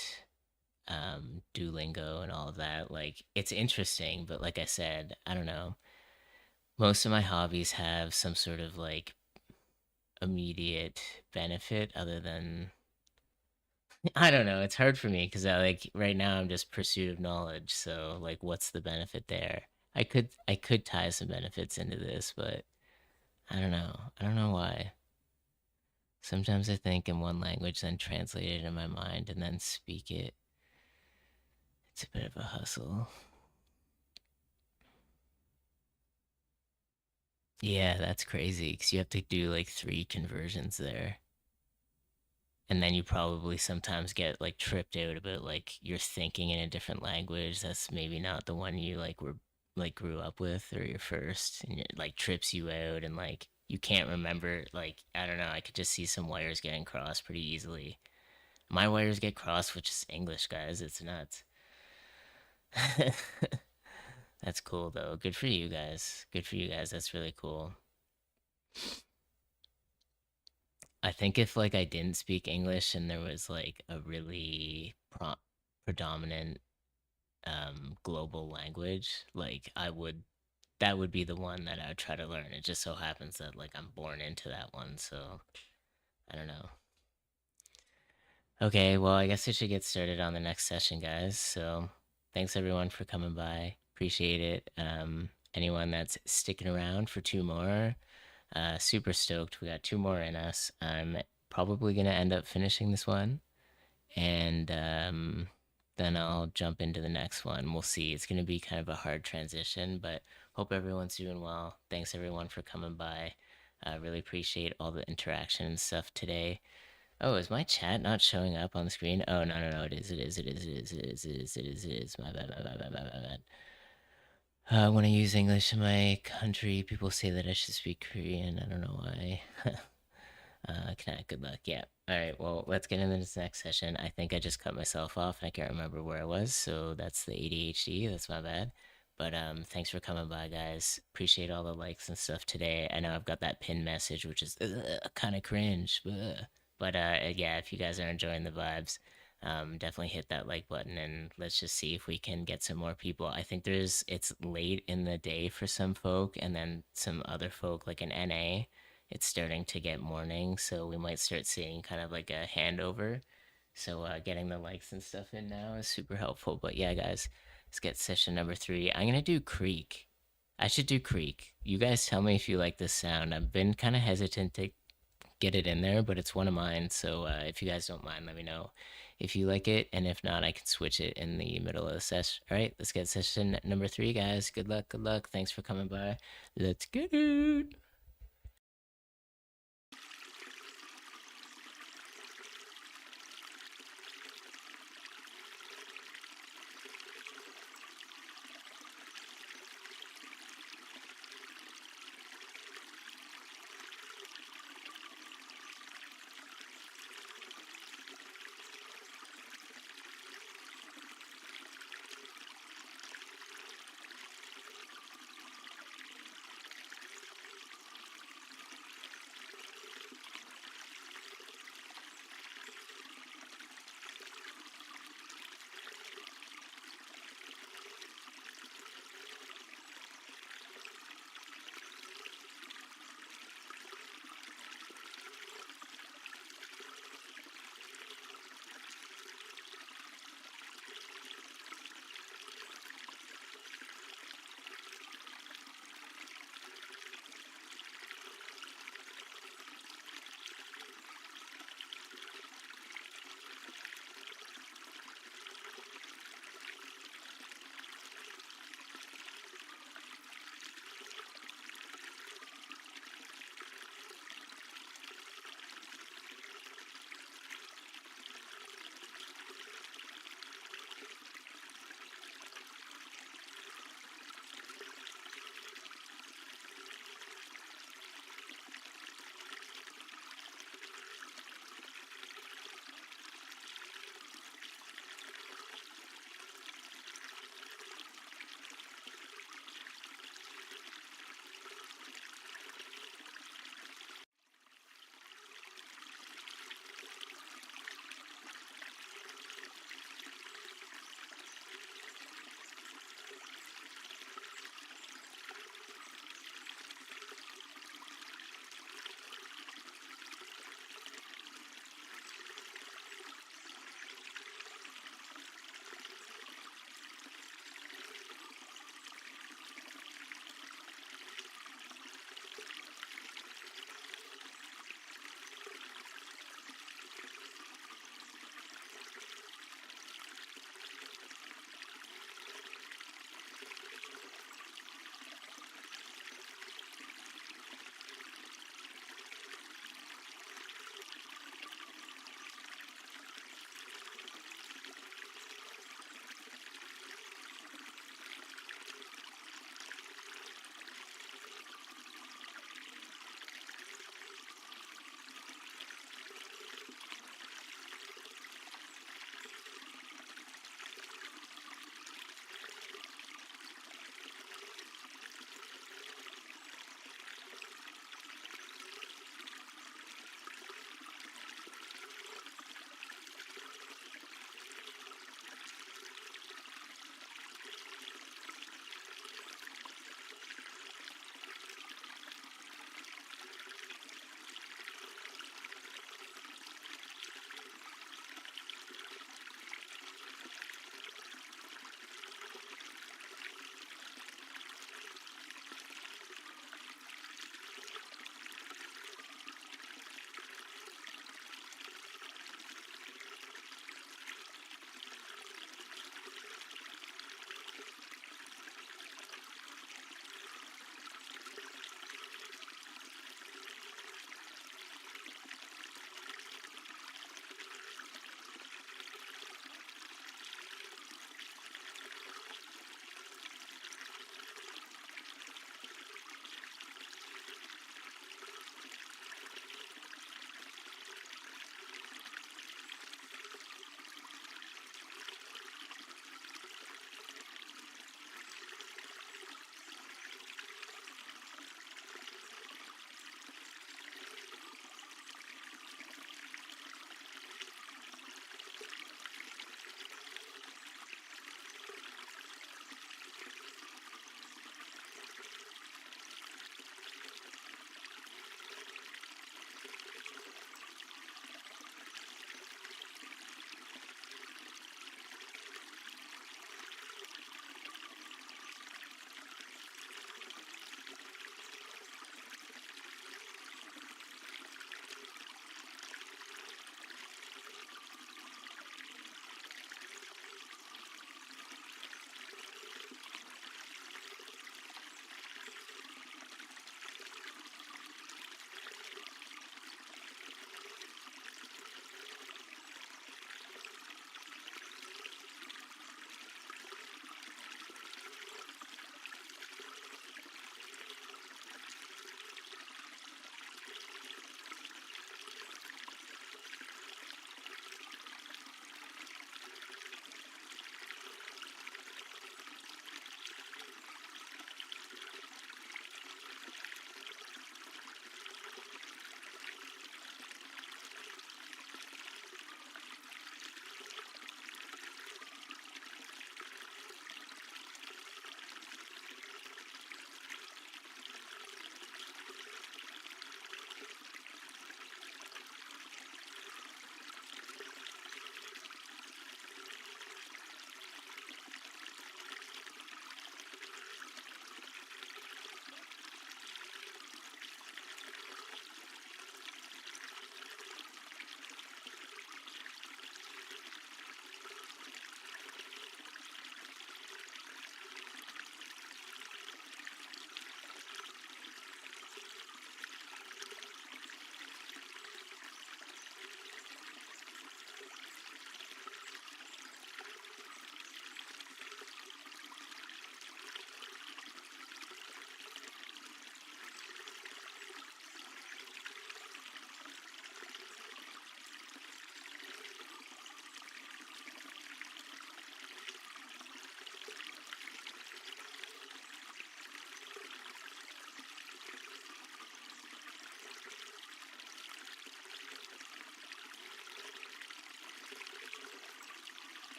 A: Duolingo and all of that, like it's interesting, but like I said, I don't know. Most of my hobbies have some sort of like immediate benefit other than I don't know. It's hard for me because I like right now I'm just pursuit of knowledge. So like, what's the benefit there? I could tie some benefits into this, but I don't know. I don't know why. Sometimes I think in one language, then translate it in my mind, and then speak it. It's a bit of a hustle. Yeah, that's crazy because you have to do like three conversions there. And then you probably sometimes get like tripped out about like you're thinking in a different language that's maybe not the one you like were like grew up with or your first and it like trips you out and like you can't remember like I don't know I could just see some wires getting crossed pretty easily. My wires get crossed which is English, guys. It's nuts. That's cool though. Good for you guys. Good for you guys. That's really cool. I think if like I didn't speak English and there was like a really predominant global language, like I would that would be the one that I would try to learn. It just so happens that like I'm born into that one, so I don't know. Okay, well I guess I should get started on the next session, guys. So thanks everyone for coming by. Appreciate it. Anyone that's sticking around for two more, super stoked. We got two more in us. I'm probably gonna end up finishing this one and then I'll jump into the next one. We'll see. It's going to be kind of a hard transition, but hope everyone's doing well. Thanks everyone for coming by. I really appreciate all the interaction and stuff today. Oh, is my chat not showing up on the screen? Oh, no, no, no, it is, it is, it is, it is, it is, it is, it is, it is. My bad, my bad, my bad, my bad. When I use English in my country, people say that I should speak Korean. I don't know why. Good luck. Yeah. All right. Well, let's get into this next session. I think I just cut myself off and I can't remember where I was. So that's the ADHD. That's my bad. But thanks for coming by, guys. Appreciate all the likes and stuff today. I know I've got that pin message, which is kind of cringe. Ugh. But yeah, if you guys are enjoying the vibes, definitely hit that like button and let's just see if we can get some more people. I think it's late in the day for some folk, and then some other folk like an NA it's starting to get morning, so we might start seeing kind of like a handover. So getting the likes and stuff in now is super helpful. But yeah, guys, let's get session number 3. I'm gonna do Creek. I should do Creek. You guys tell me if you like this sound. I've been kind of hesitant to get it in there, but it's one of mine. So if you guys don't mind, let me know if you like it, and if not, I can switch it in the middle of the session. All right, let's get session number 3, guys. Good luck. Good luck. Thanks for coming by. Let's get it.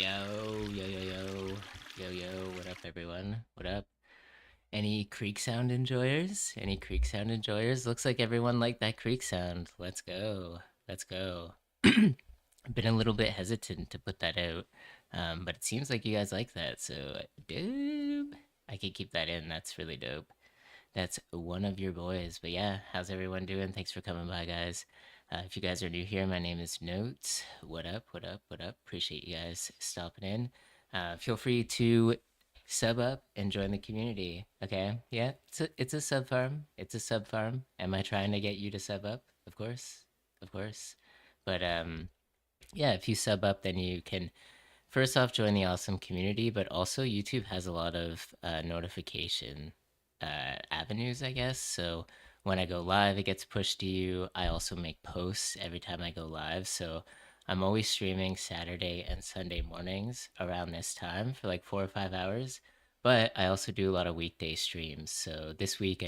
A: Yo. What up, everyone? What up? Any creek sound enjoyers? Any creek sound enjoyers? Looks like everyone liked that creek sound. Let's go. Let's go. Been a little bit hesitant to put that out, but it seems like you guys like that. So, dope. I could keep that in. That's really dope. That's one of your boys. But yeah, how's everyone doing? Thanks for coming by, guys. If you guys are new here, my name is Notes. What up? What up? What up? Appreciate you guys stopping in. Feel free to sub up and join the community. Okay? Yeah, it's a sub farm. It's a sub farm. Am I trying to get you to sub up? Of course, of course. But yeah, if you sub up, then you can first off join the awesome community, but also YouTube has a lot of notification avenues, I guess. So when I go live, it gets pushed to you. I also make posts every time I go live. So I'm always streaming Saturday and Sunday mornings around this time for like 4 or 5 hours. But I also do a lot of weekday streams. So this week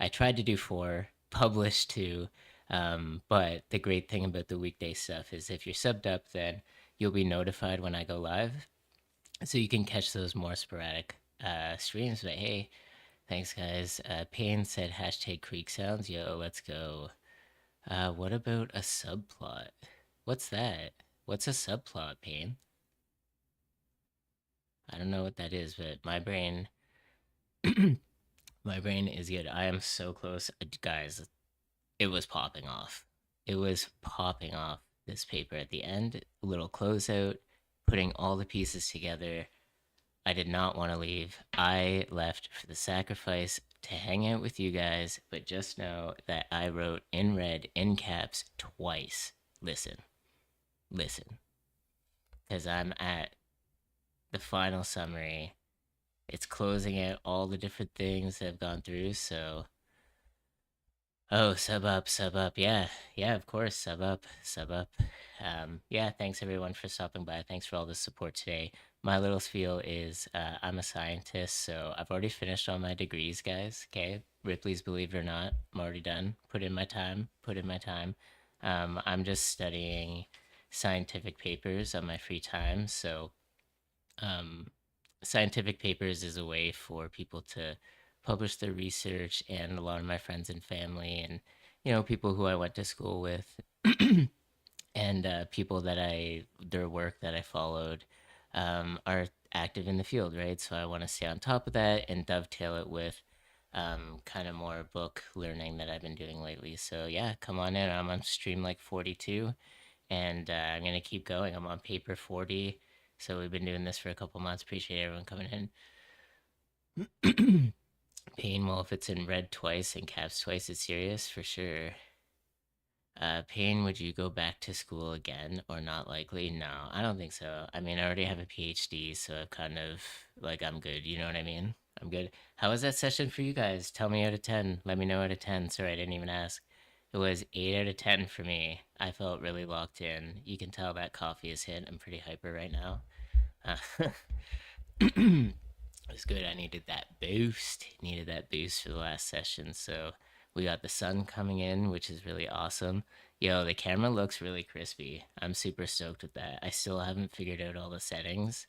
A: I tried to do four, published two. But the great thing about the weekday stuff is if you're subbed up, then you'll be notified when I go live. So you can catch those more sporadic streams. But hey, thanks, guys. Payne said hashtag creek sounds. Yo, let's go. What about a subplot? What's that? What's a subplot, Payne? I don't know what that is, but my brain, my brain is good. I am so close, guys. It was popping off. It was popping off. This paper at the end, a little closeout, putting all the pieces together. I did not want to leave. I left for the sacrifice to hang out with you guys, but just know that I wrote in red, in caps, twice. Listen, listen, because I'm at the final summary. It's closing out all the different things that I've gone through, so. Oh, sub up, sub up. Yeah, of course, sub up, sub up. Yeah, thanks everyone for stopping by. Thanks for all the support today. My little spiel is I'm a scientist, so I've already finished all my degrees, guys. Okay, Ripley's Believe It or Not, I'm already done. Put in my time, put in my time. I'm just studying scientific papers on my free time, so um, scientific papers is a way for people to publish their research, and a lot of my friends and family and people who I went to school with and people that I their work that I followed are active in the field, right? So I want to stay on top of that and dovetail it with kind of more book learning that I've been doing lately. So yeah, come on in. I'm on stream like 42, and I'm gonna keep going. I'm on paper 40, so we've been doing this for a couple months. Appreciate everyone coming in. Pain, well, if it's in red twice and caps twice, it's serious for sure. Pain, would you go back to school again or not likely? No, I don't think so. I mean, I already have a PhD, so I've kind of like I'm good. You know what I mean? I'm good. How was that session for you guys? Tell me out of 10. Let me know out of 10. Sorry, I didn't even ask. It was 8 out of 10 for me. I felt really locked in. You can tell that coffee is hit. I'm pretty hyper right now. It was good. I needed that boost. Needed that boost for the last session. So we got the sun coming in, which is really awesome. Yo, the camera looks really crispy. I'm super stoked with that. I still haven't figured out all the settings.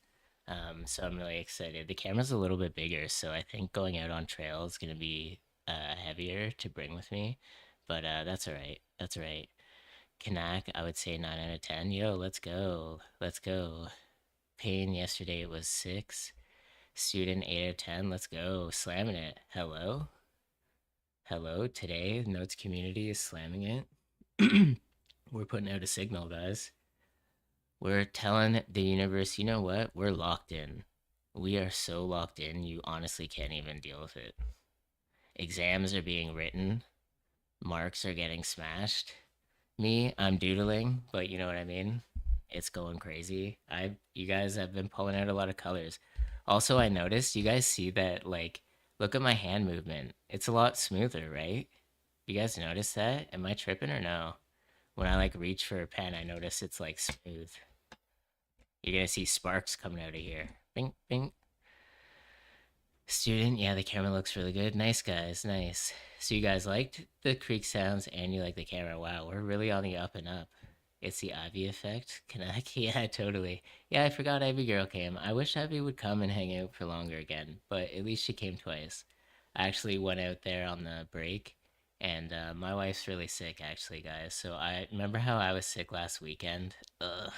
A: So I'm really excited. The camera's a little bit bigger, so I think going out on trail is gonna be heavier to bring with me. But that's alright. That's alright. Kanak, I would say 9 out of 10. Yo, let's go. Let's go. Pain yesterday it was 6. Student 8 out of 10. Let's go. Slamming it. Hello? Hello? Today, Notes community is slamming it. We're putting out a signal, guys. We're telling the universe, you know what? We're locked in. We are so locked in, you honestly can't even deal with it. Exams are being written, marks are getting smashed. Me, I'm doodling, but you know what I mean? It's going crazy. You guys have been pulling out a lot of colors. Also, I noticed you guys see that like look at my hand movement. It's a lot smoother, right? You guys notice that? Am I tripping or no? When I like reach for a pen, I notice it's like smooth. You're gonna see sparks coming out of here. Bing, bing. Student, yeah, the camera looks really good. Nice, guys, nice. So you guys liked the creek sounds and you like the camera. Wow, we're really on the up and up. It's the Ivy effect. Connect? Yeah, totally. Yeah, I forgot Ivy girl came. I wish Ivy would come and hang out for longer again, but at least she came twice. I actually went out there on the break, and my wife's really sick, actually, guys. So I remember how I was sick last weekend. Ugh,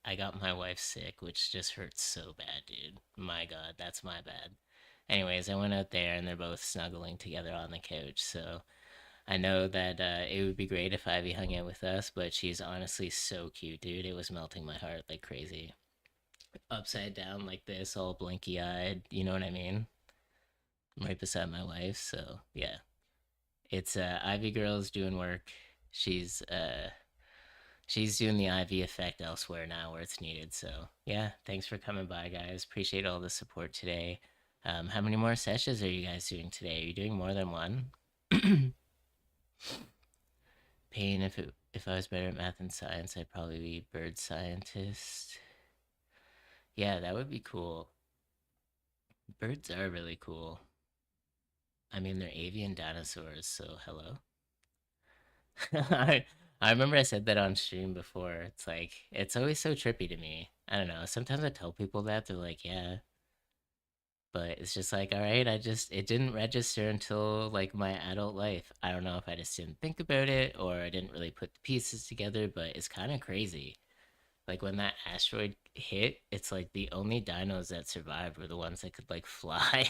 A: I got my wife sick, which just hurts so bad, dude. My God, that's my bad. Anyways, I went out there, and they're both snuggling together on the couch. So I know that it would be great if Ivy hung out with us, but she's honestly so cute, dude. It was melting my heart like crazy. Upside down like this, all blinky eyed. You know what I mean? Right beside my wife. So yeah, it's Ivy girl's doing work. She's uh she's doing the Ivy effect elsewhere now where it's needed. So yeah, thanks for coming by, guys. Appreciate all the support today. How many more sessions are you guys doing today? Are you doing more than one? Pain, if I was better at math and science, I'd probably be bird scientist. Yeah, that would be cool. Birds are really cool. I mean, they're avian dinosaurs, so hello. I I remember I said that on stream before. It's like it's always so trippy to me. I don't know. Sometimes I tell people that they're like, "Yeah," but it's just like, "All right, it didn't register until like my adult life. I don't know if I just didn't think about it or I didn't really put the pieces together, but it's kind of crazy. Like when that asteroid hit, it's like the only dinos that survived were the ones that could like fly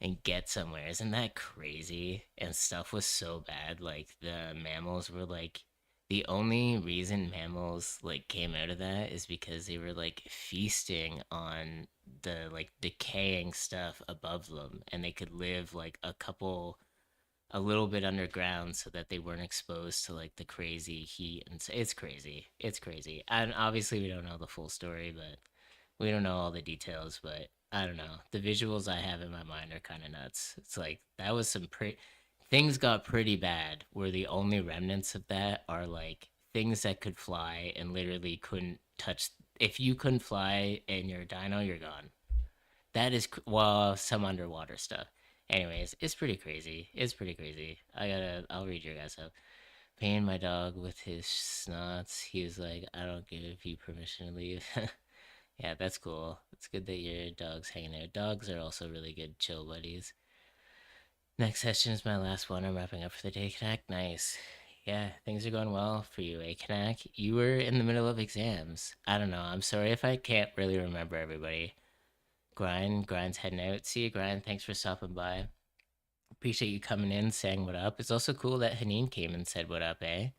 A: and get somewhere. Isn't that crazy? And stuff was so bad. Like the mammals were like the only reason mammals like came out of that is because they were like feasting on the like decaying stuff above them and they could live like a little bit underground so that they weren't exposed to like the crazy heat and it's crazy. It's crazy. And obviously we don't know the full story, but we don't know all the details, but I don't know. The visuals I have in my mind are kind of nuts. It's like that was some pretty things got pretty bad where the only remnants of that are like things that could fly and literally couldn't touch if you couldn't fly in your dino, you're gone. That is well, some underwater stuff. Anyways, it's pretty crazy. It's pretty crazy. I'll read your guys up. Paying my dog with his snots. He was like, I don't give you permission to leave. Yeah, that's cool. It's good that your dog's hanging out. Dogs are also really good chill buddies. Next session is my last one. I'm wrapping up for the day. Kanak, nice. Yeah, things are going well for you, eh, Kanak? You were in the middle of exams. I don't know. I'm sorry if I can't really remember everybody. Grind's heading out. See you, Grind. Thanks for stopping by. Appreciate you coming in, saying what up. It's also cool that Haneen came and said what up, eh?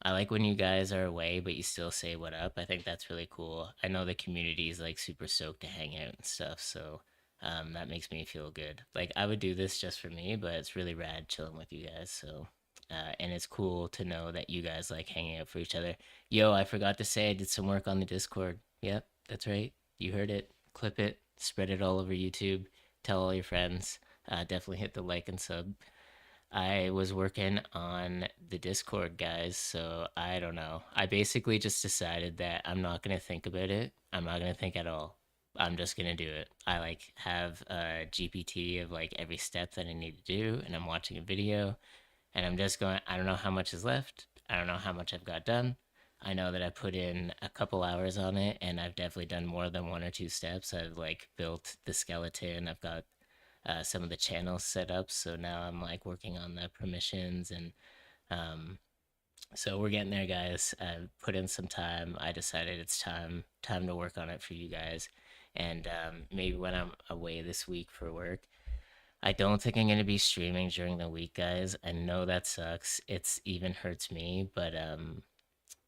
A: I like when you guys are away, but you still say what up. I think that's really cool. I know the community is like super stoked to hang out and stuff, so that makes me feel good. Like I would do this just for me, but it's really rad chilling with you guys. So, and it's cool to know that you guys like hanging out for each other. Yo, I forgot to say I did some work on the Discord. Yep, that's right. You heard it. Clip it, spread it all over YouTube. Tell all your friends. Definitely hit the like and sub. I was working on the Discord, guys, so I don't know. I basically just decided that I'm not going to think about it. I'm not going to think at all. I'm just going to do it. I like have a GPT of like every step that I need to do, and I'm watching a video, and I'm just going, I don't know how much is left. I don't know how much I've got done. I know that I put in a couple hours on it, and I've definitely done more than one or two steps. I've like built the skeleton. I've got some of the channels set up. So now I'm like working on the permissions and um, so we're getting there, guys. I put in some time. I decided it's time to work on it for you guys. And maybe when I'm away this week for work, I don't think I'm gonna be streaming during the week, guys. I know that sucks. It's even hurts me, but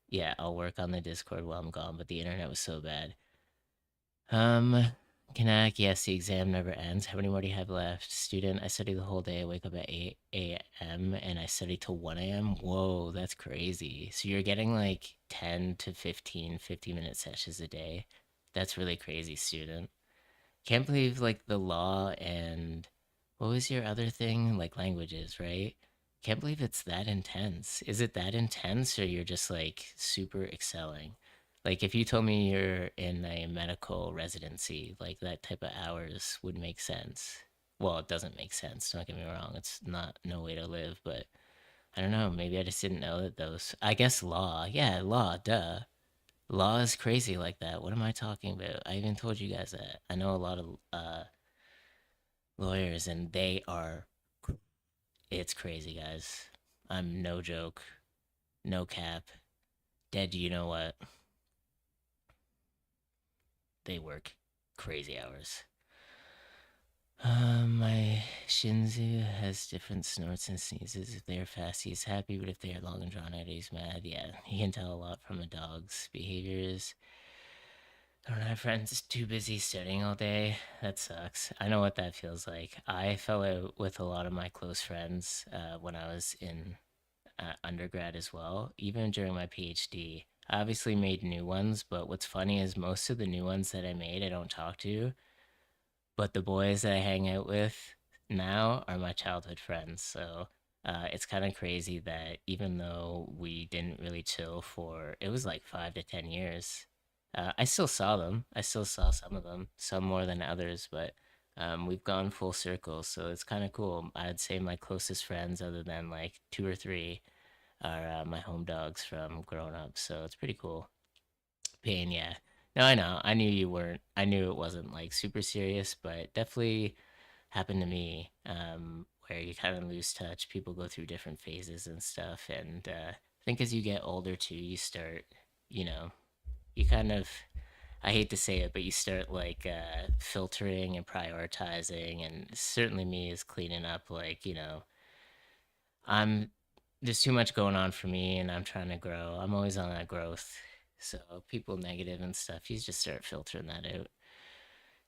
A: yeah, I'll work on the Discord while I'm gone. But the internet was so bad. Um, Kanak, yes, the exam never ends. How many more do you have left? Student, I study the whole day. I wake up at 8 a.m. and I study till 1 a.m. Whoa, that's crazy. So you're getting like 10 to 15, 50-minute sessions a day. That's really crazy, student. Can't believe like the law and what was your other thing? Like languages, right? Can't believe it's that intense. Is it that intense or you're just like super excelling? Like if you told me you're in a medical residency, like that type of hours would make sense. Well, it doesn't make sense, don't get me wrong. It's not no way to live, but I don't know. Maybe I just didn't know that those. I guess law. Yeah, law. Duh. Law is crazy like that. What am I talking about? I even told you guys that. I know a lot of lawyers, and they are. It's crazy, guys. I'm no joke. No cap. Dead. You know what? They work crazy hours. My Shinzu has different snorts and sneezes. If they are fast, he's happy, but if they are long and drawn out, he's mad. Yeah, he can tell a lot from a dog's behaviors. I don't have friends too busy studying all day. That sucks. I know what that feels like. I fell out with a lot of my close friends when I was in undergrad as well, even during my PhD. I obviously made new ones, but what's funny is most of the new ones that I made, I don't talk to, but the boys that I hang out with now are my childhood friends. So it's kind of crazy that even though we didn't really chill for, it was like 5 to 10 years, I still saw them. I still saw some of them, some more than others, but we've gone full circle. So it's kind of cool. I'd say my closest friends, other than like two or three, are my home dogs from growing up. So it's pretty cool. Pain, yeah. No, I know. I knew you weren't. I knew it wasn't like super serious, but definitely happened to me. Where you kind of lose touch. People go through different phases and stuff, and I think as you get older too, you start, you know, you kind of. I hate to say it, but you start like filtering and prioritizing, and certainly me is cleaning up. Like I'm there's too much going on for me, and I'm trying to grow. I'm always on that growth. So people negative and stuff, you just start filtering that out.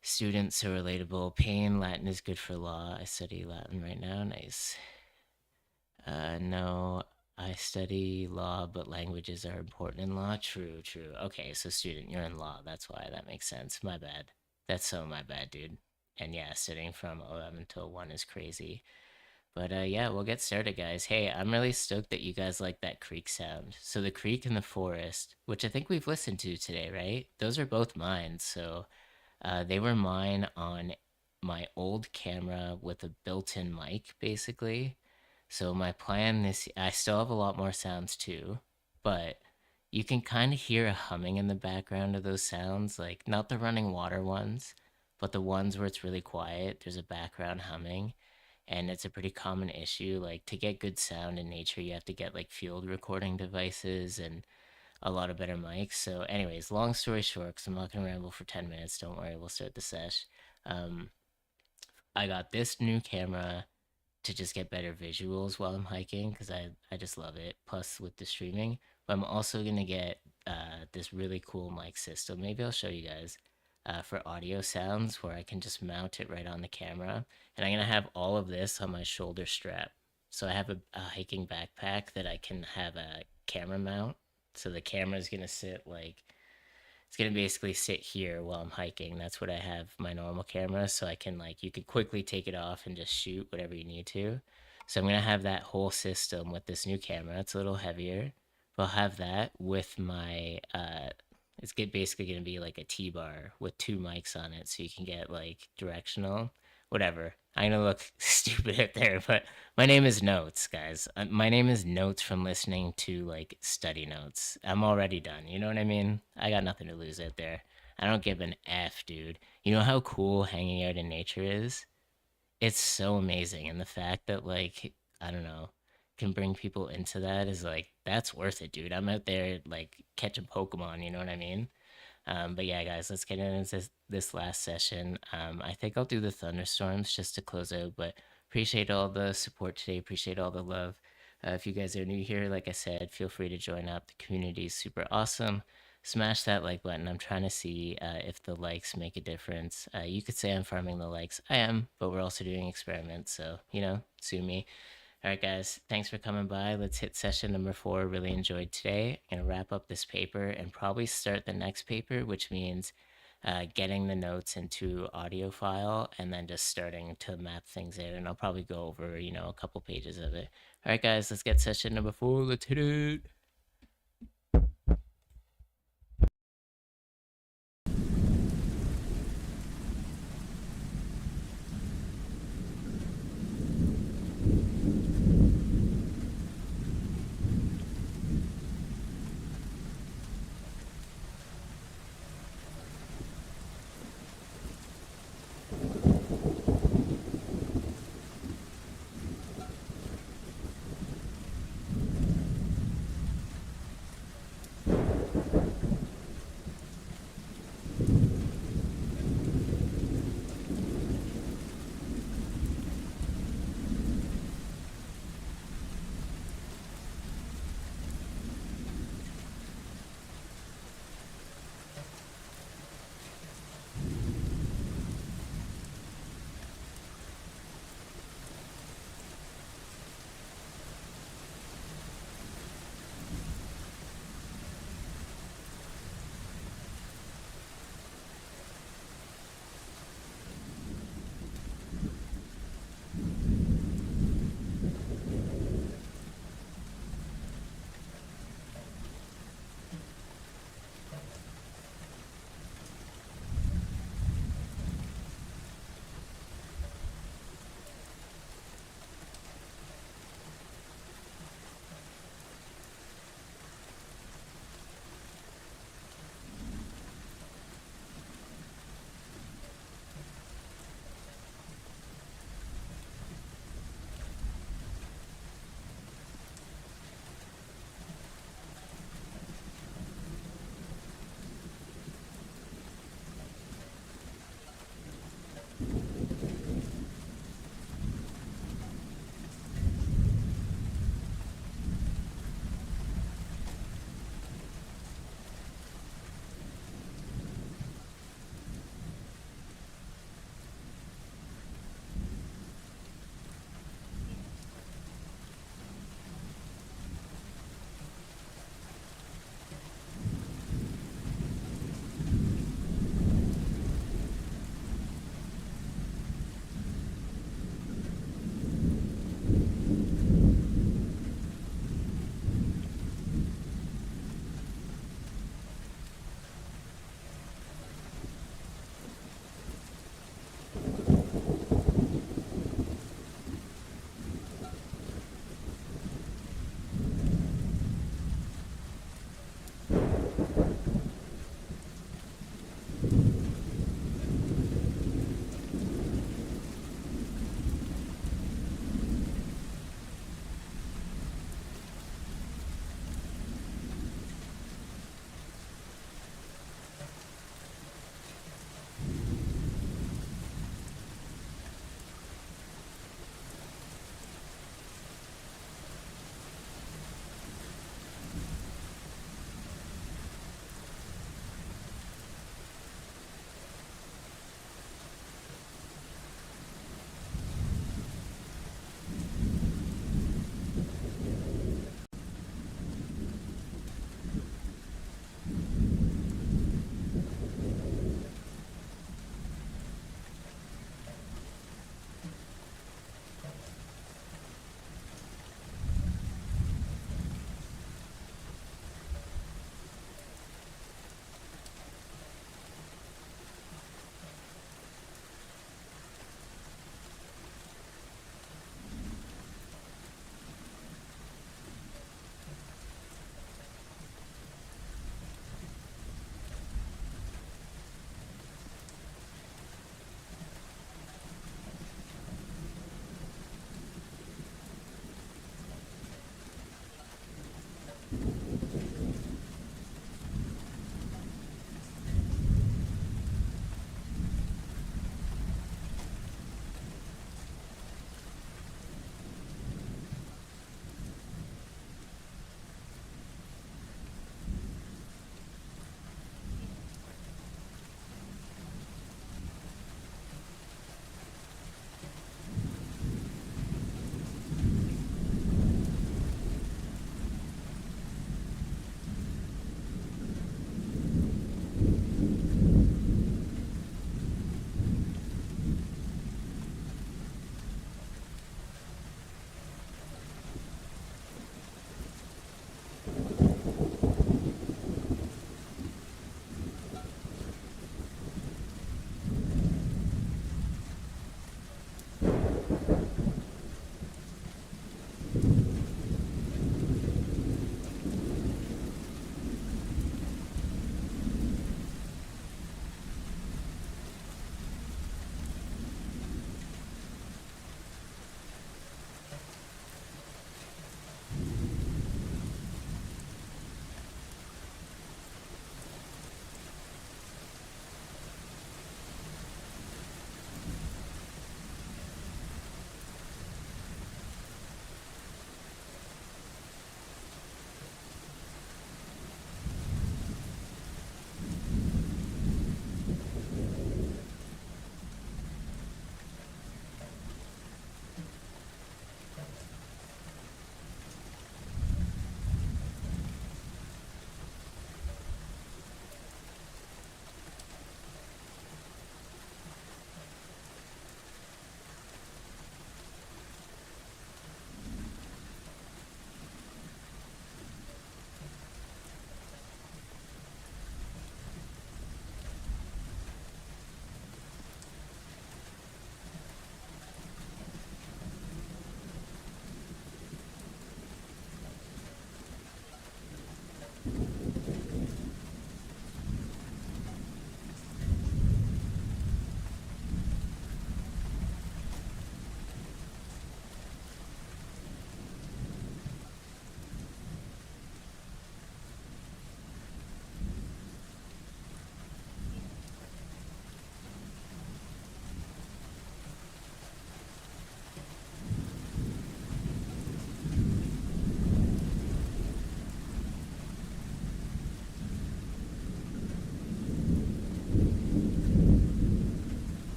A: Students so relatable. Pain. Latin is good for law. I study Latin right now. Nice. No, I study law, but languages are important in law. True, true. Okay, so student, you're in law. That's why that makes sense. My bad. That's so my bad, dude. And yeah, studying from 11 till 1 is crazy. But yeah, we'll get started, guys. Hey, I'm really stoked that you guys like that creek sound. So the creek and the forest, which I think we've listened to today, right? Those are both mine. So they were mine on my old camera with a built-in mic, basically. So my plan this, I still have a lot more sounds too, but you can kind of hear a humming in the background of those sounds, like not the running water ones, but the ones where it's really quiet. There's a background humming, and it's a pretty common issue. Like to get good sound in nature, you have to get like field recording devices and a lot of better mics. So, anyways, long story short, because I'm not gonna ramble for 10 minutes. Don't worry, we'll start the sesh. Um, I got this new camera to just get better visuals while I'm hiking because I just love it. Plus with the streaming, but I'm also gonna get this really cool mic system. Maybe I'll show you guys for audio sounds where I can just mount it right on the camera, and I'm gonna have all of this on my shoulder strap. So I have a hiking backpack that I can have a camera mount. So the camera is gonna sit like it's gonna basically sit here while I'm hiking. That's what I have my normal camera, so I can like you could quickly take it off and just shoot whatever you need to. So I'm gonna have that whole system with this new camera. It's a little heavier, but I'll have that with my basically gonna be like a T-bar with two mics on it, so you can get like directional, whatever. I'm gonna look stupid up there, but my name is Notes, guys. My name is Notes from listening to like study notes. I'm already done. You know what I mean? I got nothing to lose out there. I don't give an F, dude. You know how cool hanging out in nature is? It's so amazing. And the fact that, like, I don't know, can bring people into that is like, that's worth it, dude. I'm out there, like, catching Pokemon. You know what I mean? But yeah, guys, let's get into this last session. I think I'll do the thunderstorms just to close out, but appreciate all the support today. Appreciate all the love. If you guys are new here, like I said, feel free to join up. The community is super awesome. Smash that like button. I'm trying to see if the likes make a difference. You could say I'm farming the likes. I am, but we're also doing experiments, so sue me. All right, guys, thanks for coming by. Let's hit session number 4. Really enjoyed today. I'm going to wrap up this paper and probably start the next paper, which means getting the notes into audio file and then just starting to map things out. And I'll probably go over, a couple pages of it. All right, guys, let's get session number 4. Let's hit it.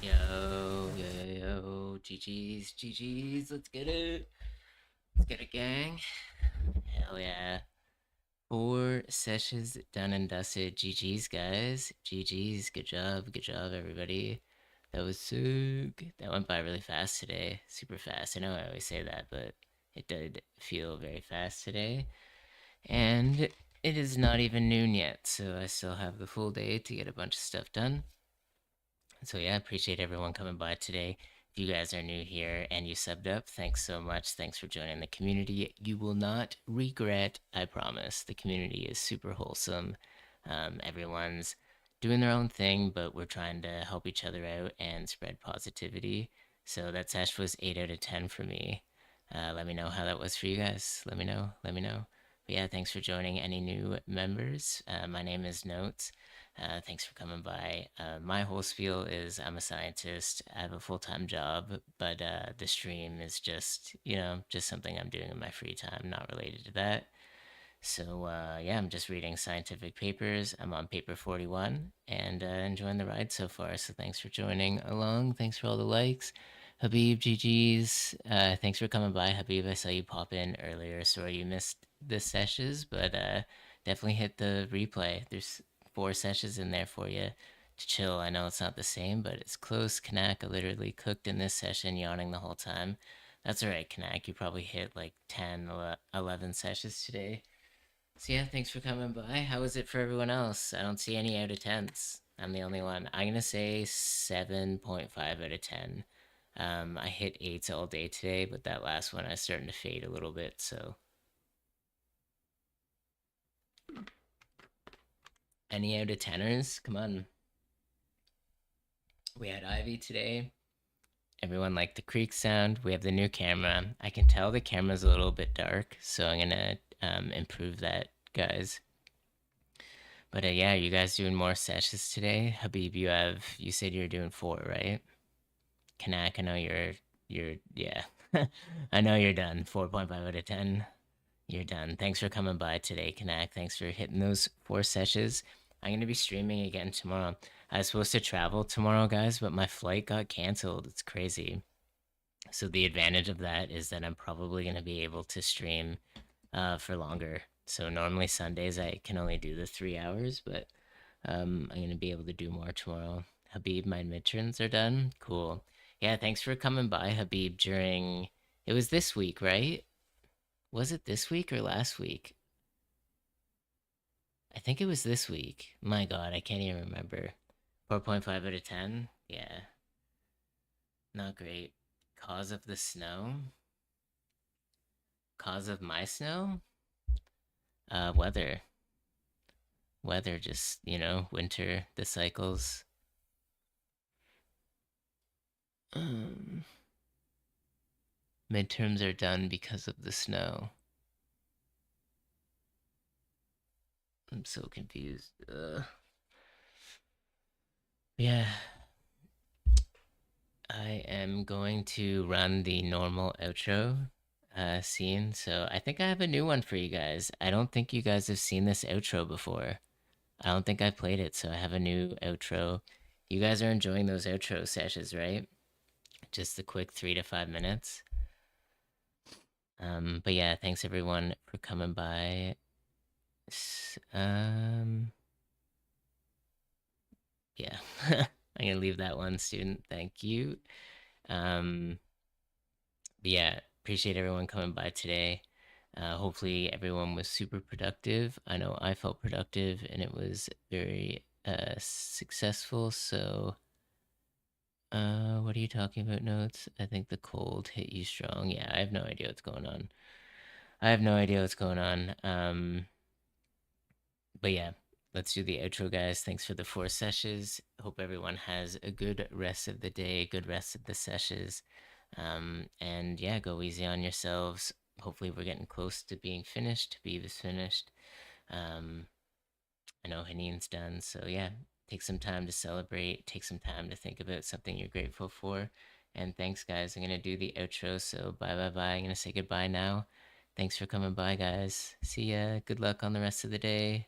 A: Yo, yo, yo, yo, GG's, GG's, let's get it. Let's get it, gang. Hell yeah. 4 sessions done and dusted. GG's, guys. GG's, good job, everybody. That was sick. That went by really fast today. Super fast. I know I always say that, but it did feel very fast today. And it is not even noon yet, so I still have the full day to get a bunch of stuff done. So yeah, I appreciate everyone coming by today. If you guys are new here and you subbed up, thanks so much. Thanks for joining the community. You will not regret, I promise. The community is super wholesome. Everyone's doing their own thing, but we're trying to help each other out and spread positivity. So that sesh was 8 out of 10 for me. Let me know how that was for you guys. Let me know. Let me know. But yeah, thanks for joining any new members. My name is Notes. Thanks for coming by. My whole spiel is I'm a scientist. I have a full time job, but the stream is just, just something I'm doing in my free time, not related to that. So, yeah, I'm just reading scientific papers. I'm on paper 41 and enjoying the ride so far. So, thanks for joining along. Thanks for all the likes. Habib, GG's. Thanks for coming by. Habib, I saw you pop in earlier. Sorry you missed the sessions, but definitely hit the replay. There's 4 sessions in there for you to chill. I know it's not the same, but it's close. Kanak literally cooked in this session, yawning the whole time. That's alright, Kanak. You probably hit like 10, 11 sessions today. So yeah, thanks for coming by. How is it for everyone else? I don't see any out of tens. I'm the only one. I'm gonna say 7.5 out of 10. I hit eights all day today, but that last one I was starting to fade a little bit. So any out of teners? Come on. We had Ivy today. Everyone liked the creek sound. We have the new camera. I can tell the camera's a little bit dark, so I'm gonna improve that, guys. But yeah, you guys doing more sessions today? Habib, you said you're doing 4, right? Kanak, I know you're yeah. I know you're done. 4.5 out of 10. You're done. Thanks for coming by today, Kanak. Thanks for hitting those 4 sessions. I'm gonna be streaming again tomorrow. I was supposed to travel tomorrow, guys, but my flight got canceled. It's crazy. So the advantage of that is that I'm probably gonna be able to stream for longer. So normally Sundays I can only do the 3 hours, but I'm gonna be able to do more tomorrow. Habib, my midterms are done. Cool. Yeah, thanks for coming by, Habib. During it was this week, right? Was it this week or last week? I think it was this week. My God, I can't even remember. 4.5 out of 10. Yeah, not great. Cause of the snow. Cause of my snow. Weather. Weather. Just winter. The cycles. Um, Midterms are done because of the snow. I'm so confused. Yeah, I am going to run the normal outro scene. So I think I have a new one for you guys. I don't think you guys have seen this outro before. I don't think I've played it, so I have a new outro. You guys are enjoying those outro sessions, right? Just a quick 3 to 5 minutes. But yeah, thanks everyone for coming by. Yeah, I'm gonna leave that one, student. Thank you. Um, but yeah, appreciate everyone coming by today. Hopefully everyone was super productive. I know I felt productive and it was very successful. So, what are you talking about, notes? I think the cold hit you strong. Yeah, I have no idea what's going on. I have no idea what's going on. But yeah, let's do the outro, guys. Thanks for the 4 sessions. Hope everyone has a good rest of the day, good rest of the sessions. And yeah, go easy on yourselves. Hopefully, we're getting close to being finished. Beav is finished. Um, I know Haneen's done. So yeah, take some time to celebrate. Take some time to think about something you're grateful for. And thanks, guys. I'm gonna do the outro. So bye, bye, bye. I'm gonna say goodbye now. Thanks for coming by, guys. See ya. Good luck on the rest of the day.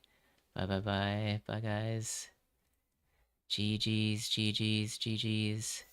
A: Bye, bye, bye. Bye, guys. GG's, GG's, GG's.